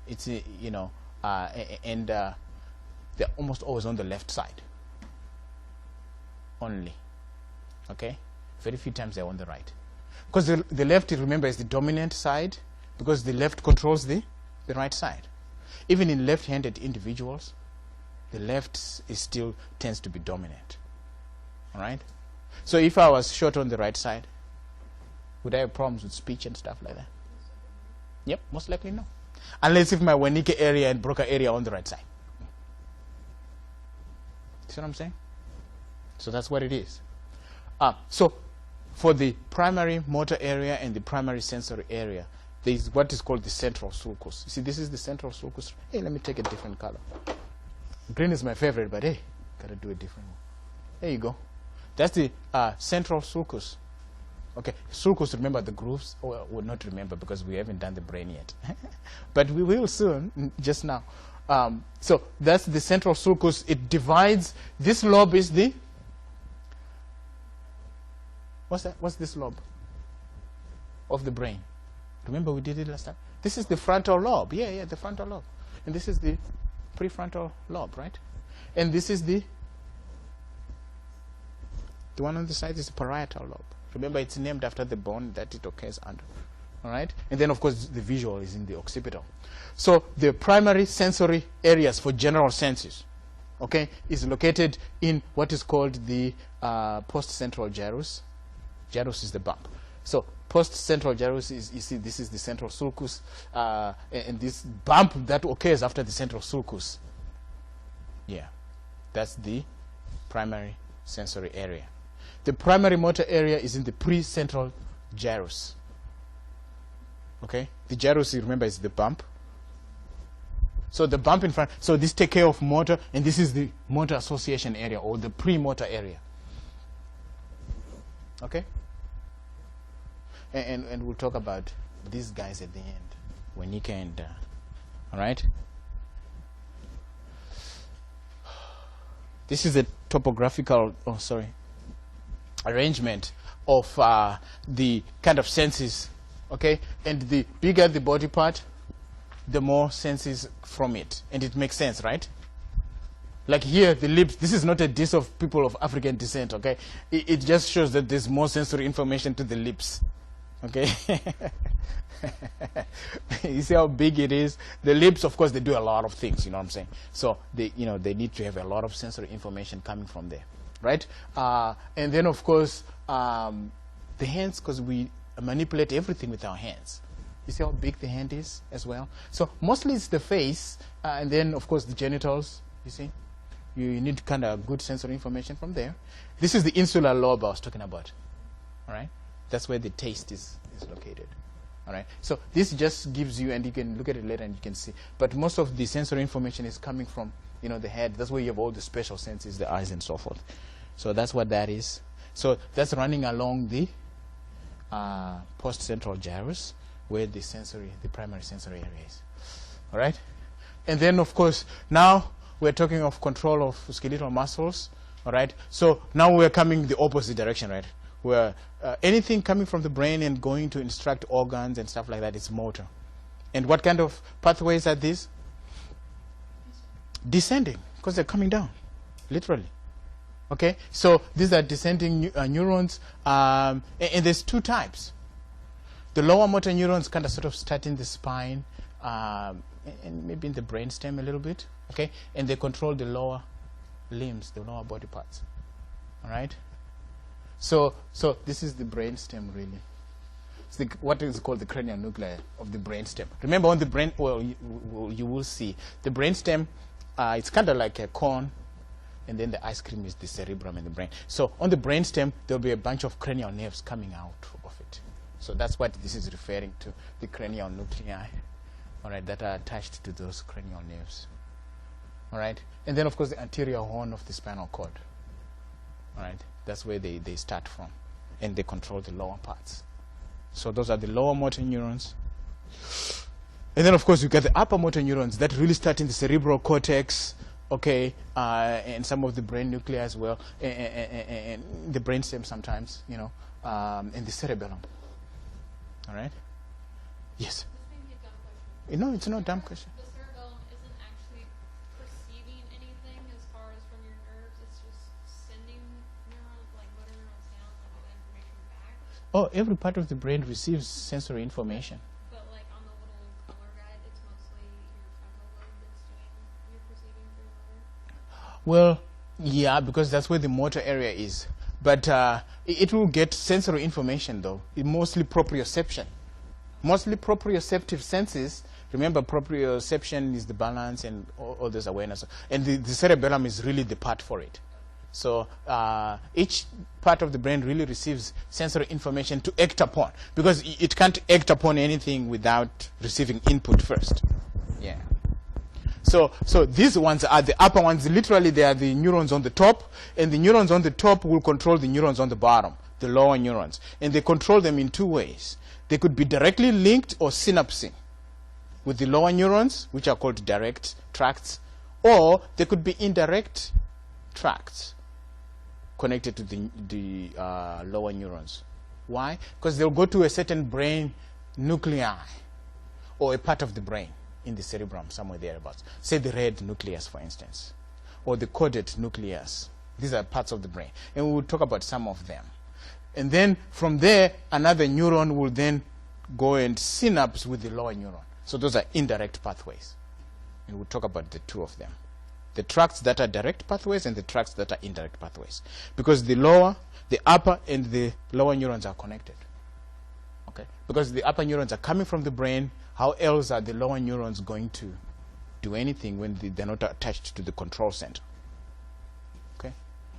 Speaker 1: It's, and they're almost always on the left side. Only. Okay? Very few times they're on the right. Because the left, remember, is the dominant side, because the left controls the right side. Even in left-handed individuals, the left still tends to be dominant. All right? So if I was short on the right side, would I have problems with speech and stuff like that? Yep, most likely no. Unless if my Wernicke area and Broca area are on the right side. See what I'm saying? So that's what it is. So for the primary motor area and the primary sensory area, there is what is called the central sulcus. You see, this is the central sulcus. Hey, let me take a different color. Green is my favorite, but hey, gotta do a different one. There you go. That's the central sulcus. Okay, sulcus, remember the grooves? Oh, we'll not remember because we haven't done the brain yet. But we will soon, just now. So that's the central sulcus. It divides. This lobe is the... What's that? What's this lobe of the brain? Remember we did it last time? This is the frontal lobe. Yeah, the frontal lobe. And this is the prefrontal lobe, right? And this is the one on the side is the parietal lobe. Remember, it's named after the bone that it occurs under. All right? And then, of course, the visual is in the occipital. So the primary sensory areas for general senses, okay, is located in what is called the post-central gyrus. Gyrus is the bump. So post-central gyrus is, you see, this is the central sulcus, and this bump that occurs after the central sulcus. Yeah, that's the primary sensory area. The primary motor area is in the pre-central gyrus. Okay? The gyrus, you remember, is the bump. So the bump in front, so this take care of motor, and this is the motor association area, or the pre-motor area. Okay? And we'll talk about these guys at the end, Wernicke and, all right? This is a topographical, arrangement of the kind of senses, okay? And the bigger the body part, the more senses from it. And it makes sense, right? Like here, the lips, this is not a diss of people of African descent, okay? It just shows that there's more sensory information to the lips, okay? You see how big it is? The lips, of course, they do a lot of things, you know what I'm saying? So, they need to have a lot of sensory information coming from there. Right? And then, of course, the hands, because we manipulate everything with our hands. You see how big the hand is as well? So mostly it's the face, and then, of course, the genitals, you see? You need kind of good sensory information from there. This is the insular lobe I was talking about. All right? That's where the taste is located. All right? So this just gives you, and you can look at it later and you can see. But most of the sensory information is coming from, the head. That's where you have all the special senses, the eyes and so forth. So that's what that is. So that's running along the post-central gyrus, where the primary sensory area is. All right? And then, of course, now we're talking of control of skeletal muscles. All right? So now we're coming the opposite direction, right? Where anything coming from the brain and going to instruct organs and stuff like that is motor. And what kind of pathways are these? Descending, because they're coming down, literally. Okay, so these are descending neurons, and there's two types. The lower motor neurons kind of sort of start in the spine, and maybe in the brainstem a little bit, okay? And they control the lower limbs, the lower body parts, all right? So this is the brainstem, really. It's what is called the cranial nuclei of the brainstem. Remember, on the brain, well, you will see the brainstem. It's kind of like a cone, and then the ice cream is the cerebrum and the brain. So on the brainstem, there'll be a bunch of cranial nerves coming out of it. So that's what this is referring to, the cranial nuclei, all right, that are attached to those cranial nerves, all right? And then, of course, the anterior horn of the spinal cord, all right? That's where they start from, and they control the lower parts. So those are the lower motor neurons. And then, of course, you get the upper motor neurons that really start in the cerebral cortex, okay, and some of the brain nuclei as well, and the brainstem sometimes, you know, and the cerebellum. All right? Yes?
Speaker 3: This may be a dumb question.
Speaker 1: No, it's not a dumb question.
Speaker 3: The cerebellum isn't actually perceiving anything as far as from your nerves. It's just sending neurons, like motor neurons down, like that information back.
Speaker 1: Oh, every part of the brain receives sensory information.
Speaker 3: But like on the little color guide, it's mostly your frontal lobe that's doing your perceiving through motor.
Speaker 1: Well, yeah, because that's where the motor area is. But it will get sensory information, though, mostly proprioception. Mostly proprioceptive senses. Remember, proprioception is the balance and all those awareness. And the cerebellum is really the part for it. So each part of the brain really receives sensory information to act upon, because it can't act upon anything without receiving input first. Yeah. So these ones are the upper ones. Literally, they are the neurons on the top, and the neurons on the top will control the neurons on the bottom, the lower neurons. And they control them in two ways. They could be directly linked or synapsing with the lower neurons, which are called direct tracts, or they could be indirect tracts connected to the lower neurons. Why? Because they'll go to a certain brain nuclei or a part of the brain in the cerebrum, somewhere thereabouts. Say the red nucleus, for instance, or the caudate nucleus. These are parts of the brain. And we will talk about some of them. And then from there, another neuron will then go and synapse with the lower neuron. So those are indirect pathways. And we'll talk about the two of them. The tracts that are direct pathways and the tracts that are indirect pathways. Because the upper and the lower neurons are connected. Okay? Because the upper neurons are coming from the brain, how else are the lower neurons going to do anything when they're not attached to the control center? Okay?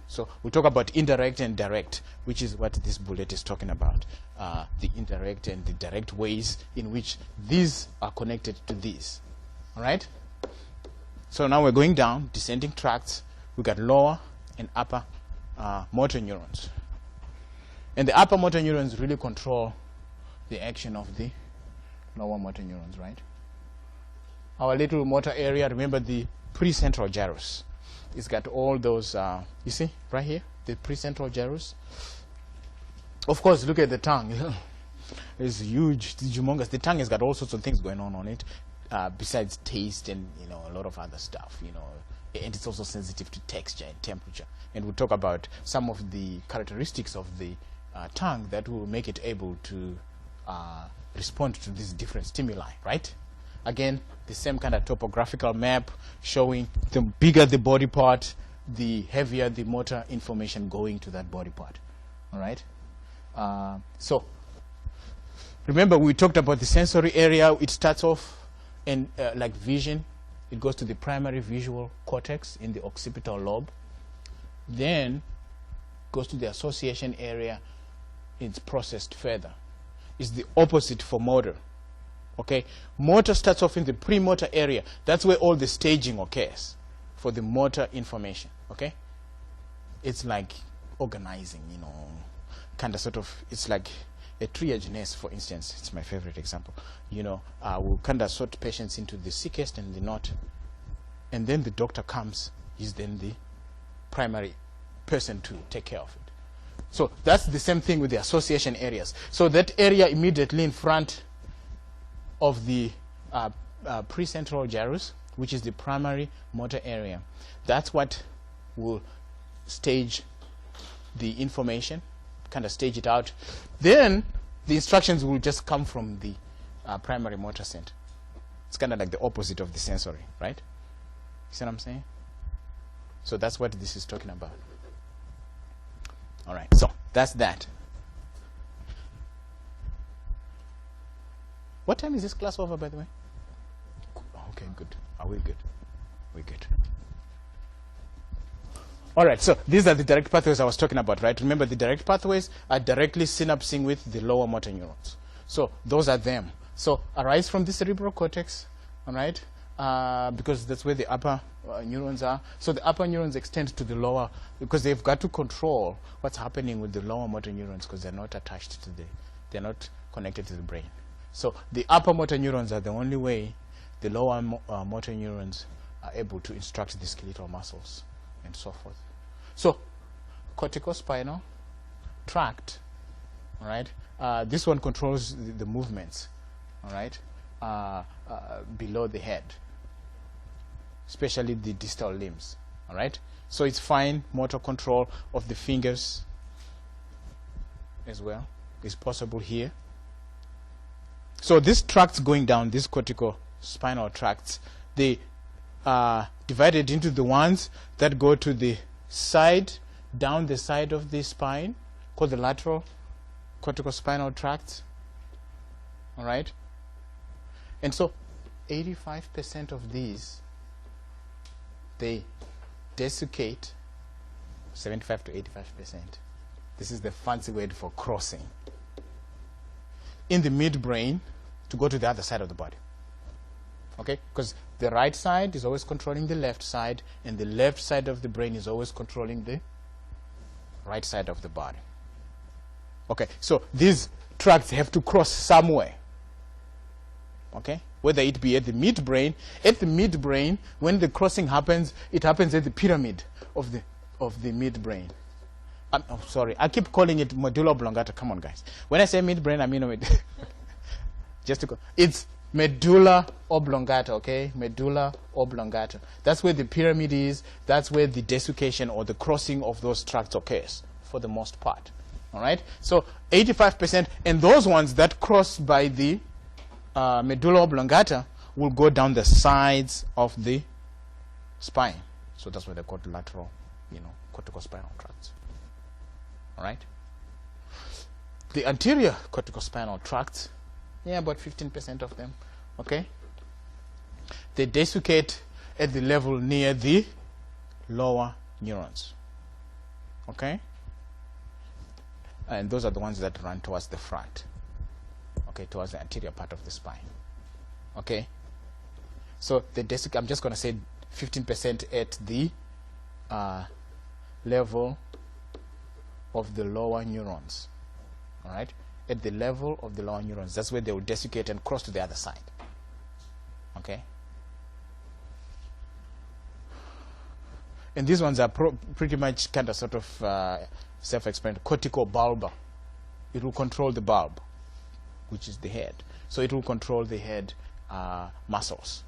Speaker 1: So we'll talk about indirect and direct, which is what this bullet is talking about. The indirect and the direct ways in which these are connected to these. All right? So now we're going down, descending tracts. We got lower and upper motor neurons. And the upper motor neurons really control the action of the lower motor neurons, right? Our little motor area, remember the precentral gyrus. It's got all those, you see, right here, the precentral gyrus. Of course, look at the tongue. It's huge, it's humongous. The tongue has got all sorts of things going on it, besides taste and, you know, a lot of other stuff, you know. And it's also sensitive to texture and temperature. And we'll talk about some of the characteristics of the tongue that will make it able to respond to these different stimuli, right? Again, the same kind of topographical map showing the bigger the body part, the heavier the motor information going to that body part. All right? So, remember we talked about the sensory area. It starts off in like vision. It goes to the primary visual cortex in the occipital lobe. Then goes to the association area. It's processed further. It's the opposite for motor. Okay, motor starts off in the premotor area. That's where all the staging occurs for the motor information. Okay, it's like organizing, you know, kind of sort of. It's like a triage nurse, for instance. It's my favorite example. You know, we'll kind of sort patients into the sickest and the not, and then the doctor comes. He's then the primary person to take care of it. So that's the same thing with the association areas. So that area immediately in front of the precentral gyrus, which is the primary motor area, that's what will stage the information, kind of stage it out. Then the instructions will just come from the primary motor center. It's kind of like the opposite of the sensory, right? You see what I'm saying? So that's what this is talking about. All right, so that's that. What time is this class over, by the way? Okay, good. Are we good? We're good. All right, so these are the direct pathways I was talking about, right? Remember, the direct pathways are directly synapsing with the lower motor neurons. So those are them. So arise from the cerebral cortex, all right? Because that's where the upper neurons are. So the upper neurons extend to the lower, because they've got to control what's happening with the lower motor neurons, because they're not attached to they're not connected to the brain. So the upper motor neurons are the only way the lower motor neurons are able to instruct the skeletal muscles and so forth. So corticospinal tract, all right? This one controls the movements, all right, below the head, especially the distal limbs, all right? So it's fine motor control of the fingers as well is possible here. So these tracts going down, these corticospinal tracts, they are divided into the ones that go to the side, down the side of the spine, called the lateral corticospinal tracts. All right? And so 85% of these, they desiccate, 75 to 85%. This is the fancy word for crossing. In the midbrain to go to the other side of the body. Okay? Because the right side is always controlling the left side, and the left side of the brain is always controlling the right side of the body. Okay? So these tracts have to cross somewhere. Okay? Whether it be at the midbrain. At the midbrain, when the crossing happens, it happens at the pyramid of the midbrain. I'm sorry, I keep calling it medulla oblongata. Come on, guys. When I say midbrain, I mean just to it's medulla oblongata, okay? Medulla oblongata. That's where the pyramid is. That's where the desiccation or the crossing of those tracts occurs, for the most part. All right? So 85%, and those ones that cross by the medulla oblongata will go down the sides of the spine. So that's why they're called lateral, corticospinal tracts. All right? The anterior corticospinal tracts, about 15% of them, okay? They desiccate at the level near the lower neurons, okay? And those are the ones that run towards the front, okay, towards the anterior part of the spine, okay? So the desiccate, I'm just going to say 15% at the level of the lower neurons, all right? At the level of the lower neurons, that's where they will desiccate and cross to the other side, okay? And these ones are pretty much kind of sort of self-explanatory. Corticobulbar. It will control the bulb, which is the head. So it will control the head muscles,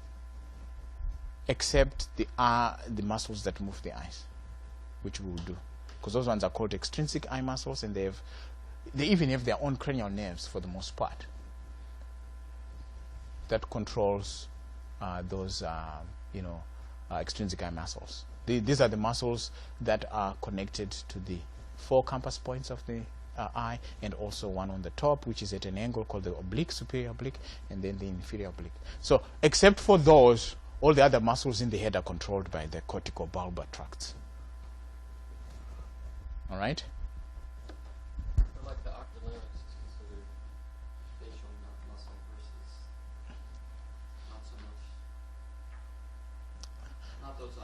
Speaker 1: except the muscles that move the eyes, which we will do. Because those ones are called extrinsic eye muscles, and they even have their own cranial nerves for the most part that controls those extrinsic eye muscles. These are the muscles that are connected to the four compass points of the eye, and also one on the top, which is at an angle called the oblique, superior oblique, and then the inferior oblique. So except for those, all the other muscles in the head are controlled by the corticobulbar tracts. All right?
Speaker 2: Or like the octolarynx is considered facial muscle versus not so much. Not those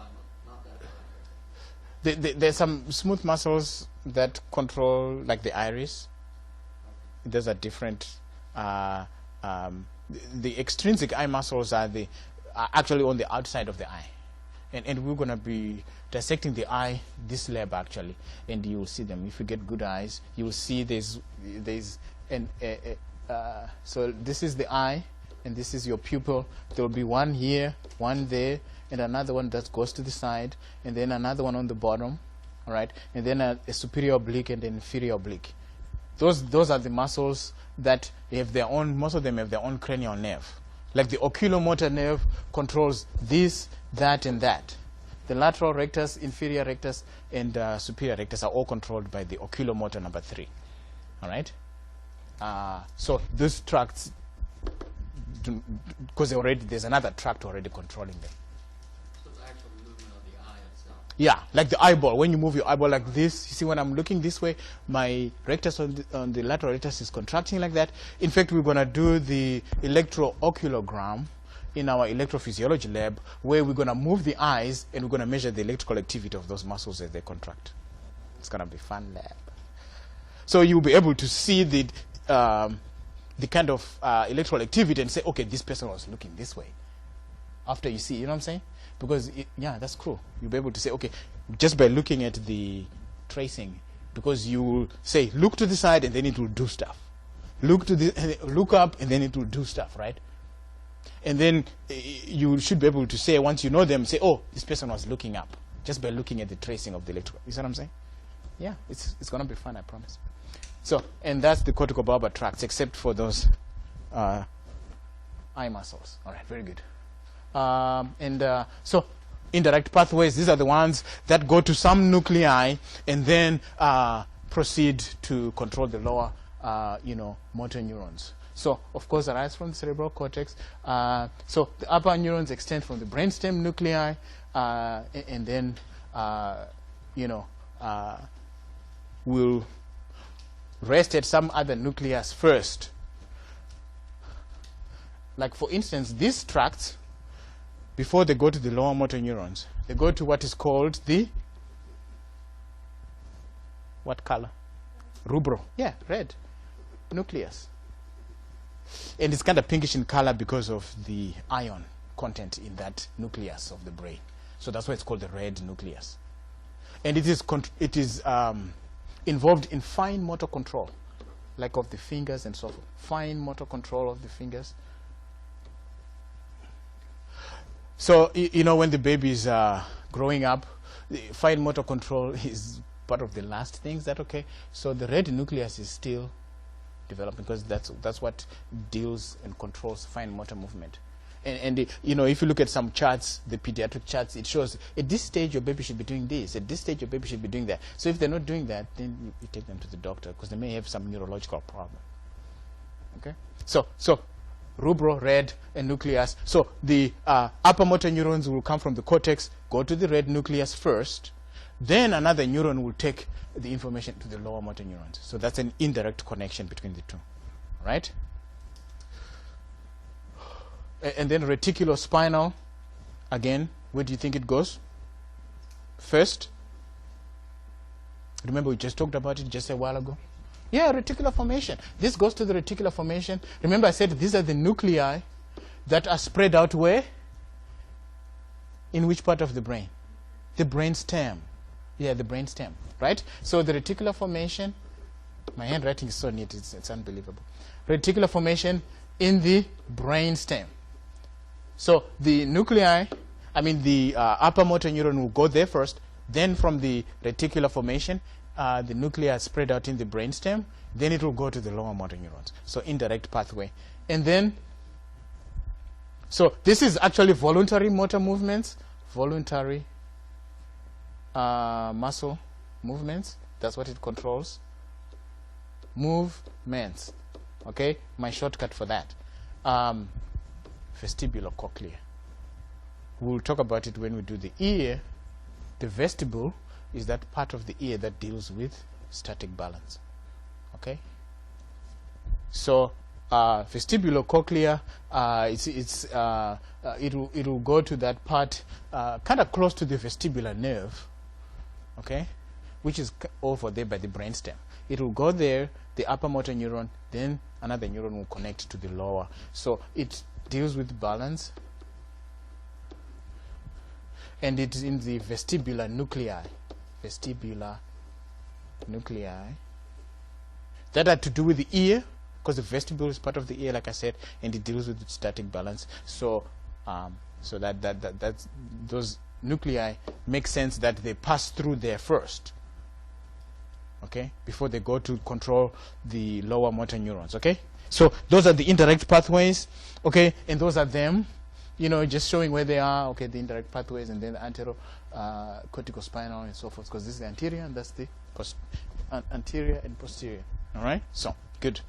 Speaker 2: not that.
Speaker 1: There's some smooth muscles that control, like the iris. Those are different. The extrinsic eye muscles are actually on the outside of the eye. And we're going to be dissecting the eye this lab, actually, and you will see them. If you get good eyes, you will see so this is the eye, and this is your pupil. There will be one here, one there, and another one that goes to the side, and then another one on the bottom, all right, and then a superior oblique and an inferior oblique. Those are the muscles that have their own. Most of them have their own cranial nerve Like the oculomotor nerve controls this, that, and that. The lateral rectus, inferior rectus, and superior rectus are all controlled by the oculomotor number 3. All right? So those tracts, because there's another tract already controlling them.
Speaker 2: So the actual movement of the eye itself.
Speaker 1: Yeah, like the eyeball. When you move your eyeball like this, you see when I'm looking this way, my rectus on the lateral rectus is contracting like that. In fact, we're going to do the electrooculogram in our electrophysiology lab, where we're going to move the eyes and we're going to measure the electrical activity of those muscles as they contract. It's going to be a fun lab. So you'll be able to see the kind of electrical activity and say, okay, this person was looking this way. After you see, you know what I'm saying? Because, yeah, that's cool. You'll be able to say, okay, just by looking at the tracing, because you will say, look to the side, and then it will do stuff. Look up, and then it will do stuff, right? And then you should be able to say, once you know them, say, oh, this person was looking up, just by looking at the tracing of the electrical. You see what I'm saying? Yeah, it's going to be fun, I promise. So, and that's the corticobulbar tracts, except for those eye muscles. All right, very good. So, indirect pathways, these are the ones that go to some nuclei and then proceed to control the lower, motor neurons. So, of course, arise from the cerebral cortex. So, the upper neurons extend from the brainstem nuclei, and then, will rest at some other nucleus first. Like, for instance, these tracts, before they go to the lower motor neurons, they go to what is called the, what color? Rubro. Yeah, red nucleus. And it's kind of pinkish in color because of the ion content in that nucleus of the brain. So that's why it's called the red nucleus. And it is involved in fine motor control, like of the fingers and so forth. Fine motor control of the fingers. So, when the baby is growing up, the fine motor control is part of the last things that, okay. So the red nucleus is still developing, because that's what deals and controls fine motor movement. And if you look at some charts, the pediatric charts, it shows at this stage your baby should be doing this, at this stage your baby should be doing that. So if they're not doing that, then you take them to the doctor, because they may have some neurological problem. Okay? So rubro, red, and nucleus. So the upper motor neurons will come from the cortex, go to the red nucleus first, then another neuron will take the information to the lower motor neurons. So that's an indirect connection between the two. Right? And then reticulospinal, again, where do you think it goes? First? Remember, we just talked about it just a while ago? Yeah, reticular formation. This goes to the reticular formation. Remember, I said these are the nuclei that are spread out where? In which part of the brain? The brain stem. Yeah, the brain stem, right? So the reticular formation, my handwriting is so neat, it's unbelievable. Reticular formation in the brain stem. So the nuclei, the upper motor neuron will go there first. Then from the reticular formation, the nuclei are spread out in the brainstem. Then it will go to the lower motor neurons. So indirect pathway. And then, so this is actually voluntary motor movements, voluntary muscle movements. That's what it controls. Movements. Okay, my shortcut for that. Vestibulocochlear. We'll talk about it when we do the ear. The vestibule is that part of the ear that deals with static balance. Okay? So, vestibulocochlear, it will go to that part kind of close to the vestibular nerve, okay, which is over there by the brainstem. It will go there, the upper motor neuron, then another neuron will connect to the lower. So it deals with balance, and it's in the vestibular nuclei. Vestibular nuclei that are to do with the ear, because the vestibule is part of the ear, like I said, and it deals with static balance. So, that's those nuclei make sense that they pass through there first, okay, before they go to control the lower motor neurons. Okay, So those are the indirect pathways, okay, and those are them, you know, just showing where they are, okay, the indirect pathways, and then the anterior corticospinal and so forth, because this is the anterior and that's the anterior and posterior. All right, so good.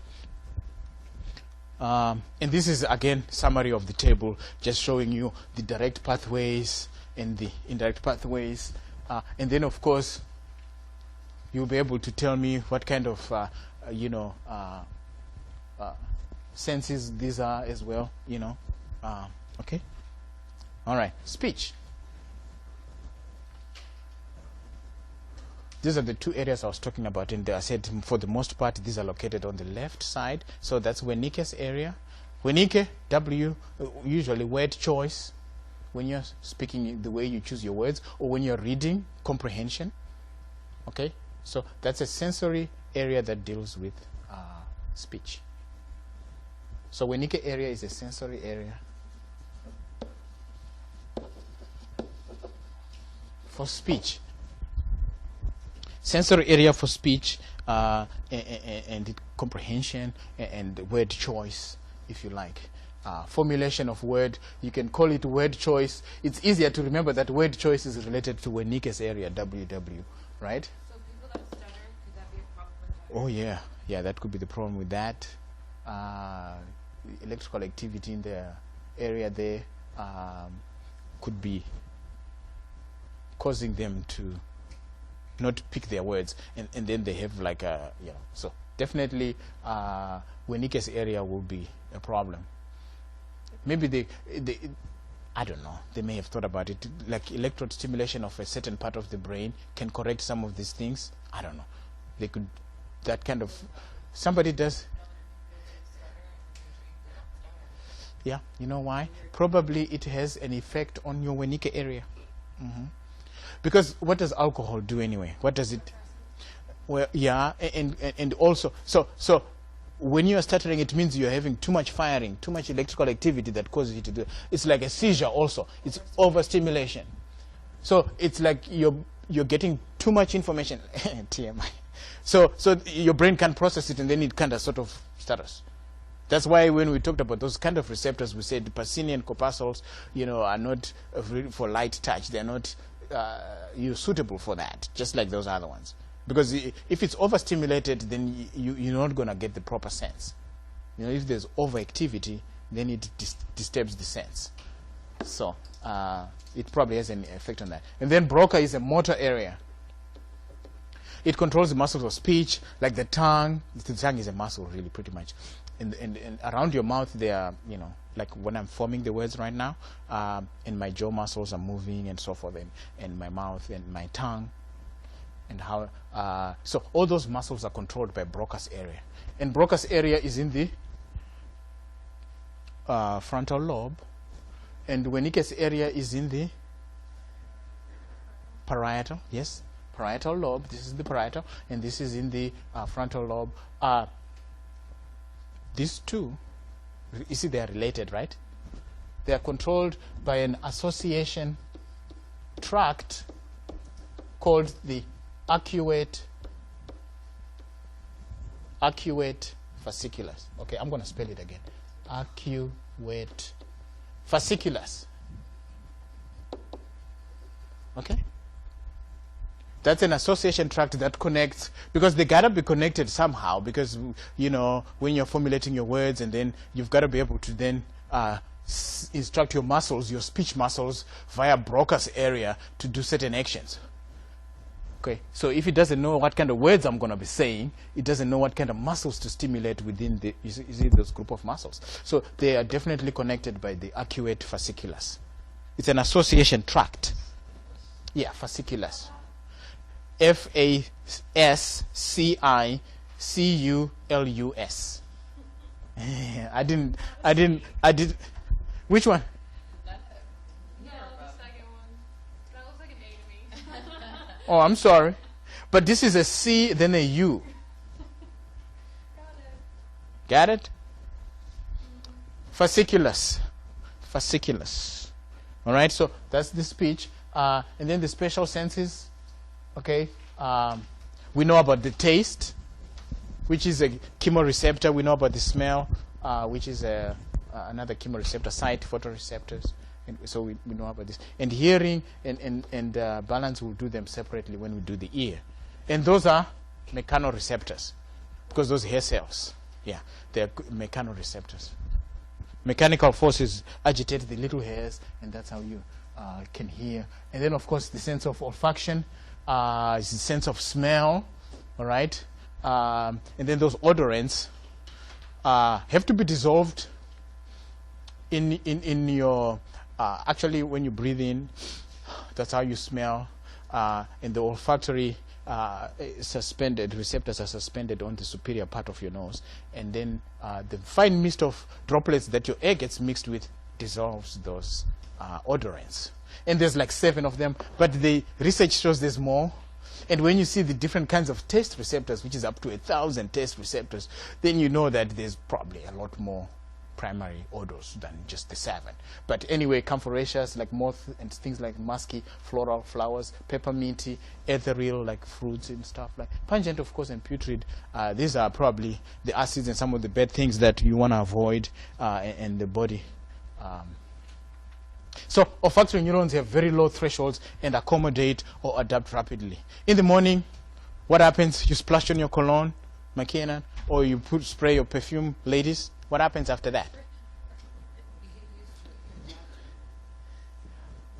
Speaker 1: And this is again summary of the table, just showing you the direct pathways and the indirect pathways, and then of course you'll be able to tell me what kind of you know, senses these are as well, you know. Okay, all right, speech. These are the two areas I was talking about, and I said for the most part these are located on the left side. So that's Wernicke's area. Wernicke, W, usually word choice, when you're speaking the way you choose your words, or when you're reading, comprehension. Okay, so that's a sensory area that deals with speech. So Wernicke area is a sensory area for speech. Sensory area for speech and comprehension and word choice, if you like. Formulation of word, you can call it word choice. It's easier to remember that word choice is related to Wernicke's area, WW, right?
Speaker 3: So people that stutter, could that be a problem with that?
Speaker 1: Oh yeah, yeah, that could be the problem with that. Electrical activity in the area there could be causing them to not pick their words, and then they have like a, you know, so definitely Wernicke's area will be a problem. Maybe they I don't know, they may have thought about it, like electrode stimulation of a certain part of the brain can correct some of these things. I don't know, they could, that kind of, somebody does. Yeah, you know why? Probably it has an effect on your Wernicke area. Because what does alcohol do anyway? What does it? Well, yeah, and also, so when you are stuttering, it means you're having too much firing, too much electrical activity that causes you to do it. It's like a seizure also. It's overstimulation. So it's like you're getting too much information. TMI. So your brain can't process it, and then it kind of sort of stutters. That's why when we talked about those kind of receptors, we said the Pacini and corpuscles, you know, are not for light touch. They're not suitable for that, just like those other ones. Because if it's overstimulated, then you're not going to get the proper sense. You know, if there's overactivity, then it disturbs the sense. So it probably has an effect on that. And then Broca is a motor area. It controls the muscles of speech, like the tongue. The tongue is a muscle, really, pretty much. And around your mouth, there are, you know, like when I'm forming the words right now, and my jaw muscles are moving and so forth, and my mouth and my tongue, and how. So all those muscles are controlled by Broca's area. And Broca's area is in the frontal lobe, and Wernicke's area is in the parietal. Yes, parietal lobe. This is the parietal, and this is in the frontal lobe. These two, you see, they are related, right? They are controlled by an association tract called the arcuate fasciculus. Okay, I'm going to spell it again. Arcuate fasciculus. Okay? That's an association tract that connects, because they got to be connected somehow, because, you know, when you're formulating your words, and then you've got to be able to then instruct your muscles, your speech muscles, via Broca's area to do certain actions. Okay, so if it doesn't know what kind of words I'm going to be saying, it doesn't know what kind of muscles to stimulate within the, you see those group of muscles. So they are definitely connected by the arcuate fasciculus. It's an association tract. Yeah, fasciculus. Fasciculus. I did. Which one?
Speaker 3: No, the second one. That looks like an A to me.
Speaker 1: Oh, I'm sorry. But this is a C, then a U.
Speaker 3: Got it.
Speaker 1: Got it? Fasciculus. Fasciculus. All right, so that's the speech. And then the special senses. Okay. We know about the taste. which is a chemoreceptor. We know about the smell, which is another chemoreceptor site, photoreceptors. And so we know about this. And hearing and balance, we'll do them separately when we do the ear. And those are mechanoreceptors, because those hair cells, yeah, they're mechanoreceptors. Mechanical forces agitate the little hairs, and that's how you can hear. And then, of course, the sense of olfaction is the sense of smell, all right? And then those odorants have to be dissolved in your, actually, when you breathe in, that's how you smell. And the olfactory suspended receptors are suspended on the superior part of your nose, and then the fine mist of droplets that your air gets mixed with dissolves those odorants. And there's like 7 of them, but the research shows there's more. And when you see the different kinds of taste receptors, which is up to 1,000 taste receptors, then you know that there's probably a lot more primary odors than just the 7. But anyway, camphoraceous, like moth and things like musky, floral, flowers, pepperminty, ethereal, like fruits and stuff. Like pungent, of course, and putrid. These are probably the acids and some of the bad things that you want to avoid in the body. So olfactory neurons have very low thresholds and accommodate or adapt rapidly. In the morning, what happens? You splash on your cologne, McKenna, or you spray your perfume, ladies. What happens after that?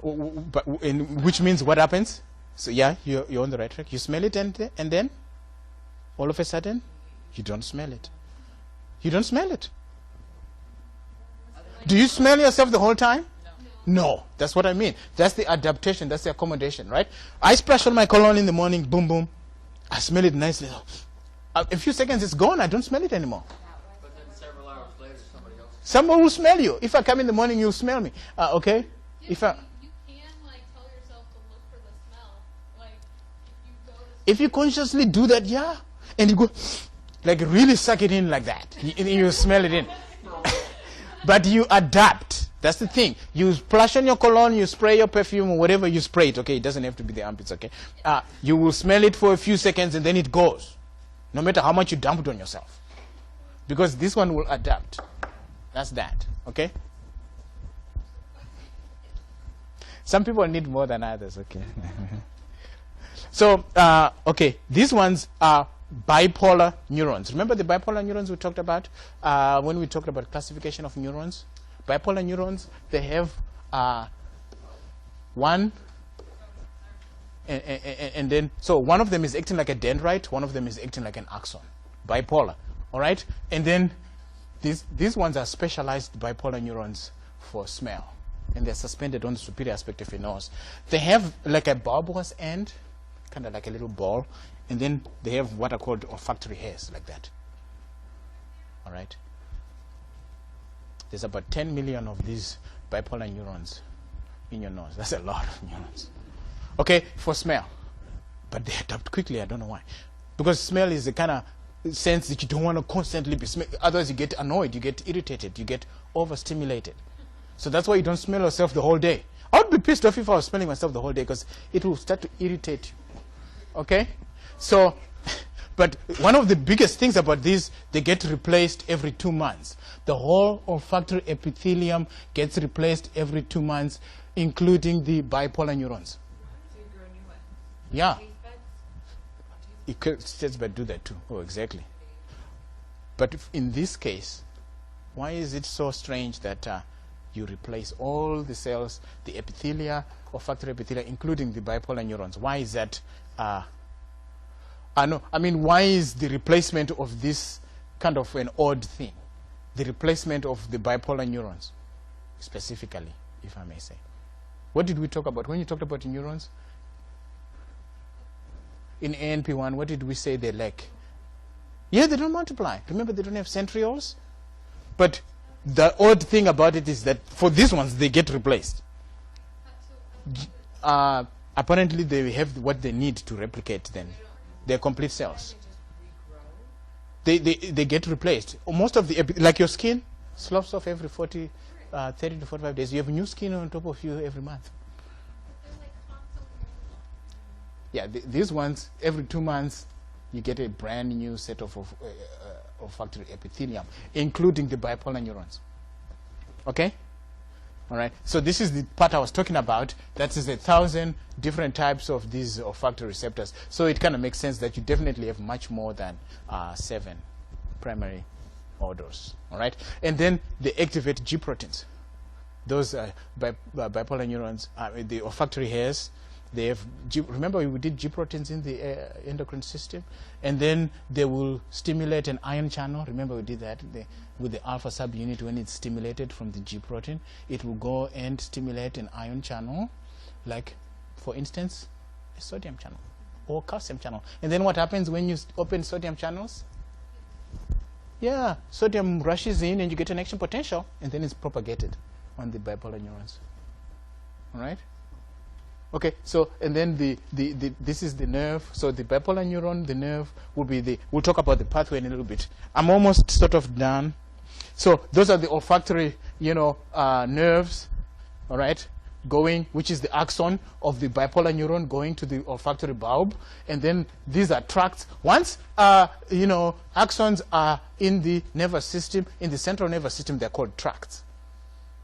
Speaker 1: Which means what happens? So yeah, you're on the right track. You smell it and then all of a sudden you don't smell it. You don't smell it. Do you smell yourself the whole time? No. That's what I mean. That's the adaptation. That's the accommodation, right? I splash on my cologne in the morning, boom, boom. I smell it nicely. A few seconds, it's gone. I don't smell it anymore.
Speaker 2: But then several hours later, somebody else.
Speaker 1: Someone will smell you. If I come in the morning, you'll smell me. Okay?
Speaker 3: Yeah,
Speaker 1: If I...
Speaker 3: you can like tell yourself to look for the smell. Like if you go to
Speaker 1: If you consciously do that, yeah, and you go, like really suck it in like that, you smell it in. But you adapt. That's the thing. You splash on your cologne, you spray your perfume, or whatever you spray it, okay? It doesn't have to be the armpits, okay? You will smell it for a few seconds and then it goes. No matter how much you dump it on yourself. Because this one will adapt. That's that, okay? Some people need more than others, okay? So, okay, these ones are bipolar neurons. Remember the bipolar neurons we talked about when we talked about classification of neurons? Bipolar neurons, they have one, and then, so one of them is acting like a dendrite, one of them is acting like an axon. Bipolar, all right? And then these ones are specialized bipolar neurons for smell, and they're suspended on the superior aspect of your nose. They have like a bulbous end, kind of like a little ball, and then they have what are called olfactory hairs, like that. All right? There's about 10 million of these bipolar neurons in your nose. That's a lot of neurons. Okay, for smell. But they adapt quickly, I don't know why. Because smell is the kind of sense that you don't want to constantly be smelling. Otherwise you get annoyed, you get irritated, you get overstimulated. So that's why you don't smell yourself the whole day. I would be pissed off if I was smelling myself the whole day because it will start to irritate you. Okay? So, but one of the biggest things about these, they get replaced every 2 months. The whole olfactory epithelium gets replaced every 2 months, including the bipolar neurons.
Speaker 4: So you grow new ones.
Speaker 1: Yeah.
Speaker 4: Taste buds?
Speaker 1: You could taste buds do that too. Oh, exactly. But in this case, why is it so strange that you replace all the cells, the epithelia, olfactory epithelia, including the bipolar neurons? Why is that? Why is the replacement of this kind of an odd thing? The replacement of the bipolar neurons, specifically, if I may say. What did we talk about? When you talked about neurons, in ANP1, what did we say they lack? Yeah, they don't multiply. Remember, they don't have centrioles. But the odd thing about it is that for these ones, they get replaced. Apparently, they have what they need to replicate then. They're complete cells. They get replaced. Most of the, like your skin, sloughs off every 30 to 45 days. You have new skin on top of you every month.
Speaker 3: they're like constantly.
Speaker 1: Yeah, these ones, every 2 months, you get a brand new set of olfactory epithelium, including the bipolar neurons. Okay? All right. So this is the part I was talking about. That is 1,000 different types of these olfactory receptors. So it kind of makes sense that you definitely have much more than 7 primary odors. All right. And then they activate G proteins. Those bipolar neurons, the olfactory hairs, they have remember we did G proteins in the endocrine system, and then they will stimulate an ion channel. Remember we did that with the alpha subunit. When it's stimulated from the G protein, it will go and stimulate an ion channel, like for instance a sodium channel or calcium channel. And then what happens when you open sodium channels? Yeah, sodium rushes in and you get an action potential, and then it's propagated on the bipolar neurons. All right. Okay, so and then this is the nerve. So the bipolar neuron, the nerve will be we'll talk about the pathway in a little bit. I'm almost sort of done. So those are the olfactory, nerves, all right, going, which is the axon of the bipolar neuron going to the olfactory bulb. And then these are tracts. Once, axons are in the nervous system, in the central nervous system, they're called tracts,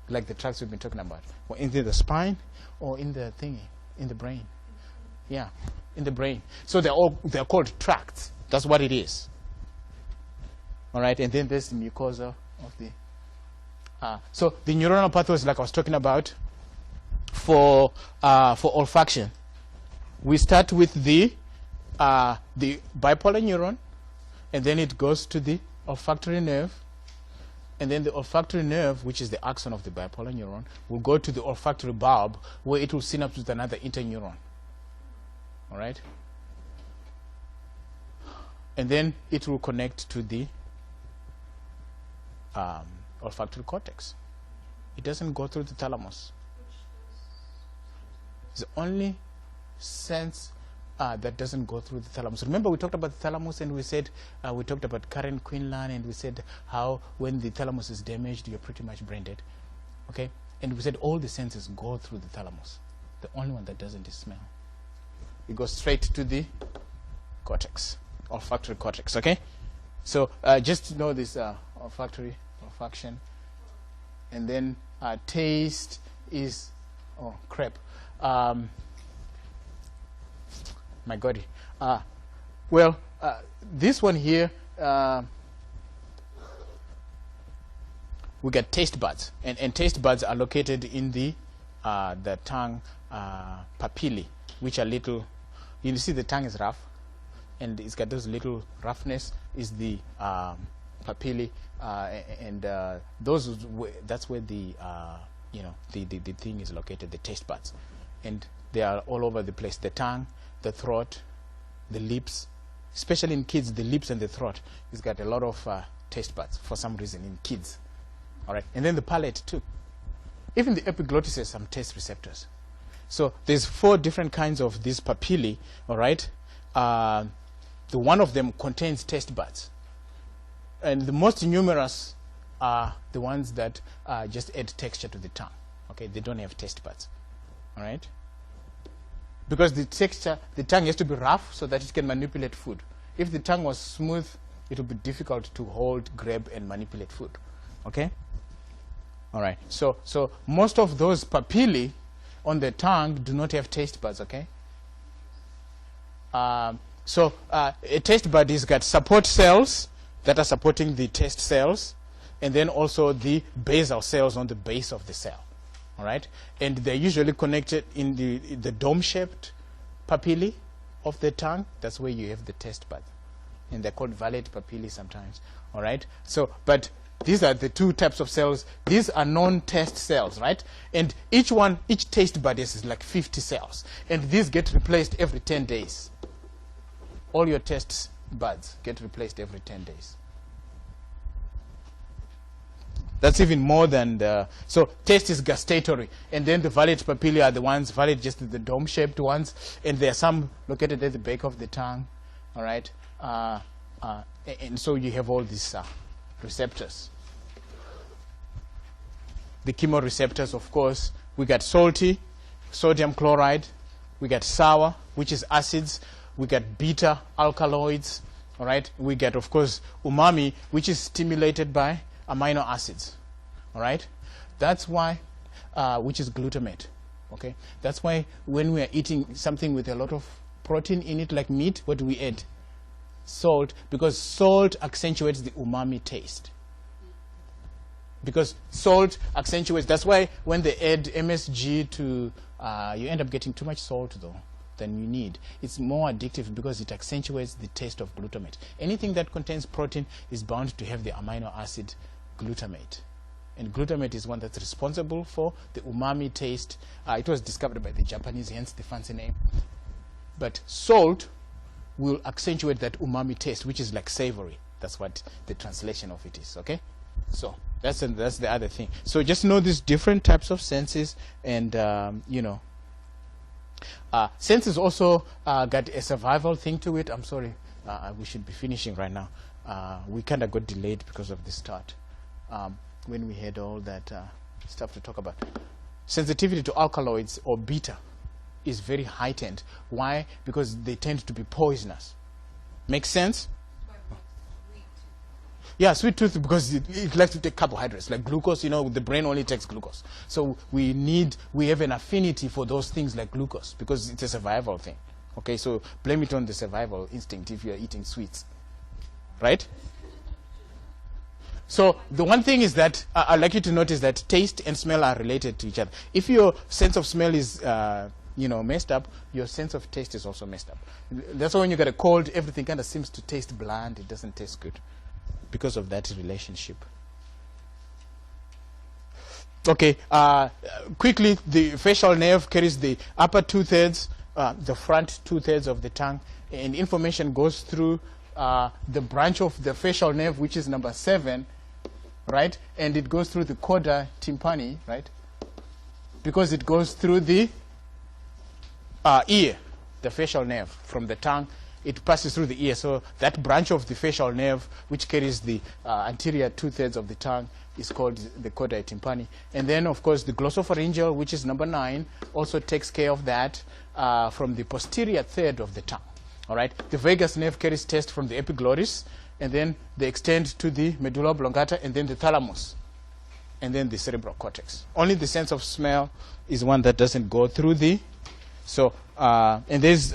Speaker 1: like the tracts we've been talking about, or in the spine, or in the thingy. In the brain. Yeah, in the brain. So they're called tracts. That's what it is. All right, and then there's the mucosa of the... so the neuronal pathways, like I was talking about, for olfaction. We start with the bipolar neuron, and then it goes to the olfactory nerve, and then the olfactory nerve, which is the axon of the bipolar neuron, will go to the olfactory bulb, where it will synapse with another interneuron. All right? And then it will connect to the olfactory cortex. It doesn't go through the thalamus. It's the only sense that doesn't go through the thalamus. Remember we talked about the thalamus, and we said, we talked about Karen Quinlan, and we said how when the thalamus is damaged, you're pretty much brain dead. Okay? And we said all the senses go through the thalamus. The only one that doesn't is smell. It goes straight to the cortex, olfactory cortex. Okay? So just to know this olfactory, olfaction. And then taste is, oh crap. My God. This one here, we got taste buds, and taste buds are located in the tongue papillae, which are little. You see, the tongue is rough, and it's got those little roughness. Is the papillae, and that's where the the thing is located, the taste buds, and they are all over the place. The tongue, the throat, the lips, especially in kids, the lips and the throat, it's got a lot of taste buds for some reason in kids. All right, and then the palate too. Even the epiglottis has some taste receptors. So there's 4 different kinds of these papillae. All right, the one of them contains taste buds, and the most numerous are the ones that just add texture to the tongue. Okay, they don't have taste buds. All right. Because the texture, the tongue has to be rough so that it can manipulate food. If the tongue was smooth, it would be difficult to hold, grab, and manipulate food. Okay? All right. So most of those papillae on the tongue do not have taste buds. Okay? A taste bud has got support cells that are supporting the taste cells, and then also the basal cells on the base of the cell. All right, and they're usually connected in the dome-shaped papillae of the tongue. That's where you have the taste bud, and they're called valate papillae sometimes. All right, but these are the 2 types of cells. These are non-taste cells, right? And each taste bud is like 50 cells, and these get replaced every 10 days. All your taste buds get replaced every 10 days. That's even more than so taste is gustatory, and then the valate papillae are the ones, valate just the dome-shaped ones, and there are some located at the back of the tongue, all right? And so you have all these receptors. The chemoreceptors, of course, we got salty, sodium chloride, we got sour, which is acids, we got beta alkaloids, all right, we get, of course, umami, which is stimulated by amino acids, all right? That's why, which is glutamate, okay? That's why when we are eating something with a lot of protein in it, like meat, what do we add? Salt, because salt accentuates the umami taste. Because salt accentuates, that's why when they add MSG to, you end up getting too much salt though than you need. It's more addictive because it accentuates the taste of glutamate. Anything that contains protein is bound to have the amino acid glutamate. And glutamate is one that's responsible for the umami taste. It was discovered by the Japanese, hence the fancy name. But salt will accentuate that umami taste, which is like savory. That's what the translation of it is, okay? So that's the other thing. So just know these different types of senses, and you know, senses also got a survival thing to it. I'm sorry, we should be finishing right now. We kind of got delayed because of the start when we had all that stuff to talk about. Sensitivity to alkaloids or beta is very heightened. Why? Because they tend to be poisonous. Make sense? Yeah, sweet tooth, because it likes to take carbohydrates, like glucose. You know, the brain only takes glucose. So we have an affinity for those things like glucose, because it's a survival thing. Okay, so blame it on the survival instinct if you are eating sweets. Right? So the one thing is that I'd like you to notice that taste and smell are related to each other. If your sense of smell is you know, messed up, your sense of taste is also messed up. That's why when you get a cold, everything kind of seems to taste bland. It doesn't taste good because of that relationship. Okay, quickly, the facial nerve carries the upper 2/3, the front 2/3 of the tongue, and information goes through the branch of the facial nerve, which is number 7, right? And it goes through the chorda tympani, right? Because it goes through the ear, the facial nerve from the tongue. It passes through the ear. So that branch of the facial nerve, which carries the anterior 2/3 of the tongue, is called the chorda tympani. And then, of course, the glossopharyngeal, which is number 9, also takes care of that from the posterior third of the tongue. All right. The vagus nerve carries taste from the epiglottis, and then they extend to the medulla oblongata, and then the thalamus, and then the cerebral cortex. Only the sense of smell is one that doesn't go through the. So, and there's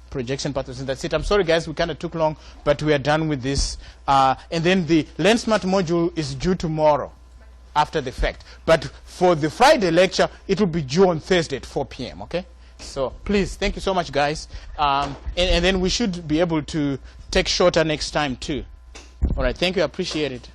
Speaker 1: projection pathways, and that's it. I'm sorry, guys, we kind of took long, but we are done with this. And then the LearnSmart module is due tomorrow after the fact. But for the Friday lecture, it will be due on Thursday at 4 p.m., okay? So, please, thank you so much, guys. And then we should be able to take shorter next time, too. All right, thank you. I appreciate it.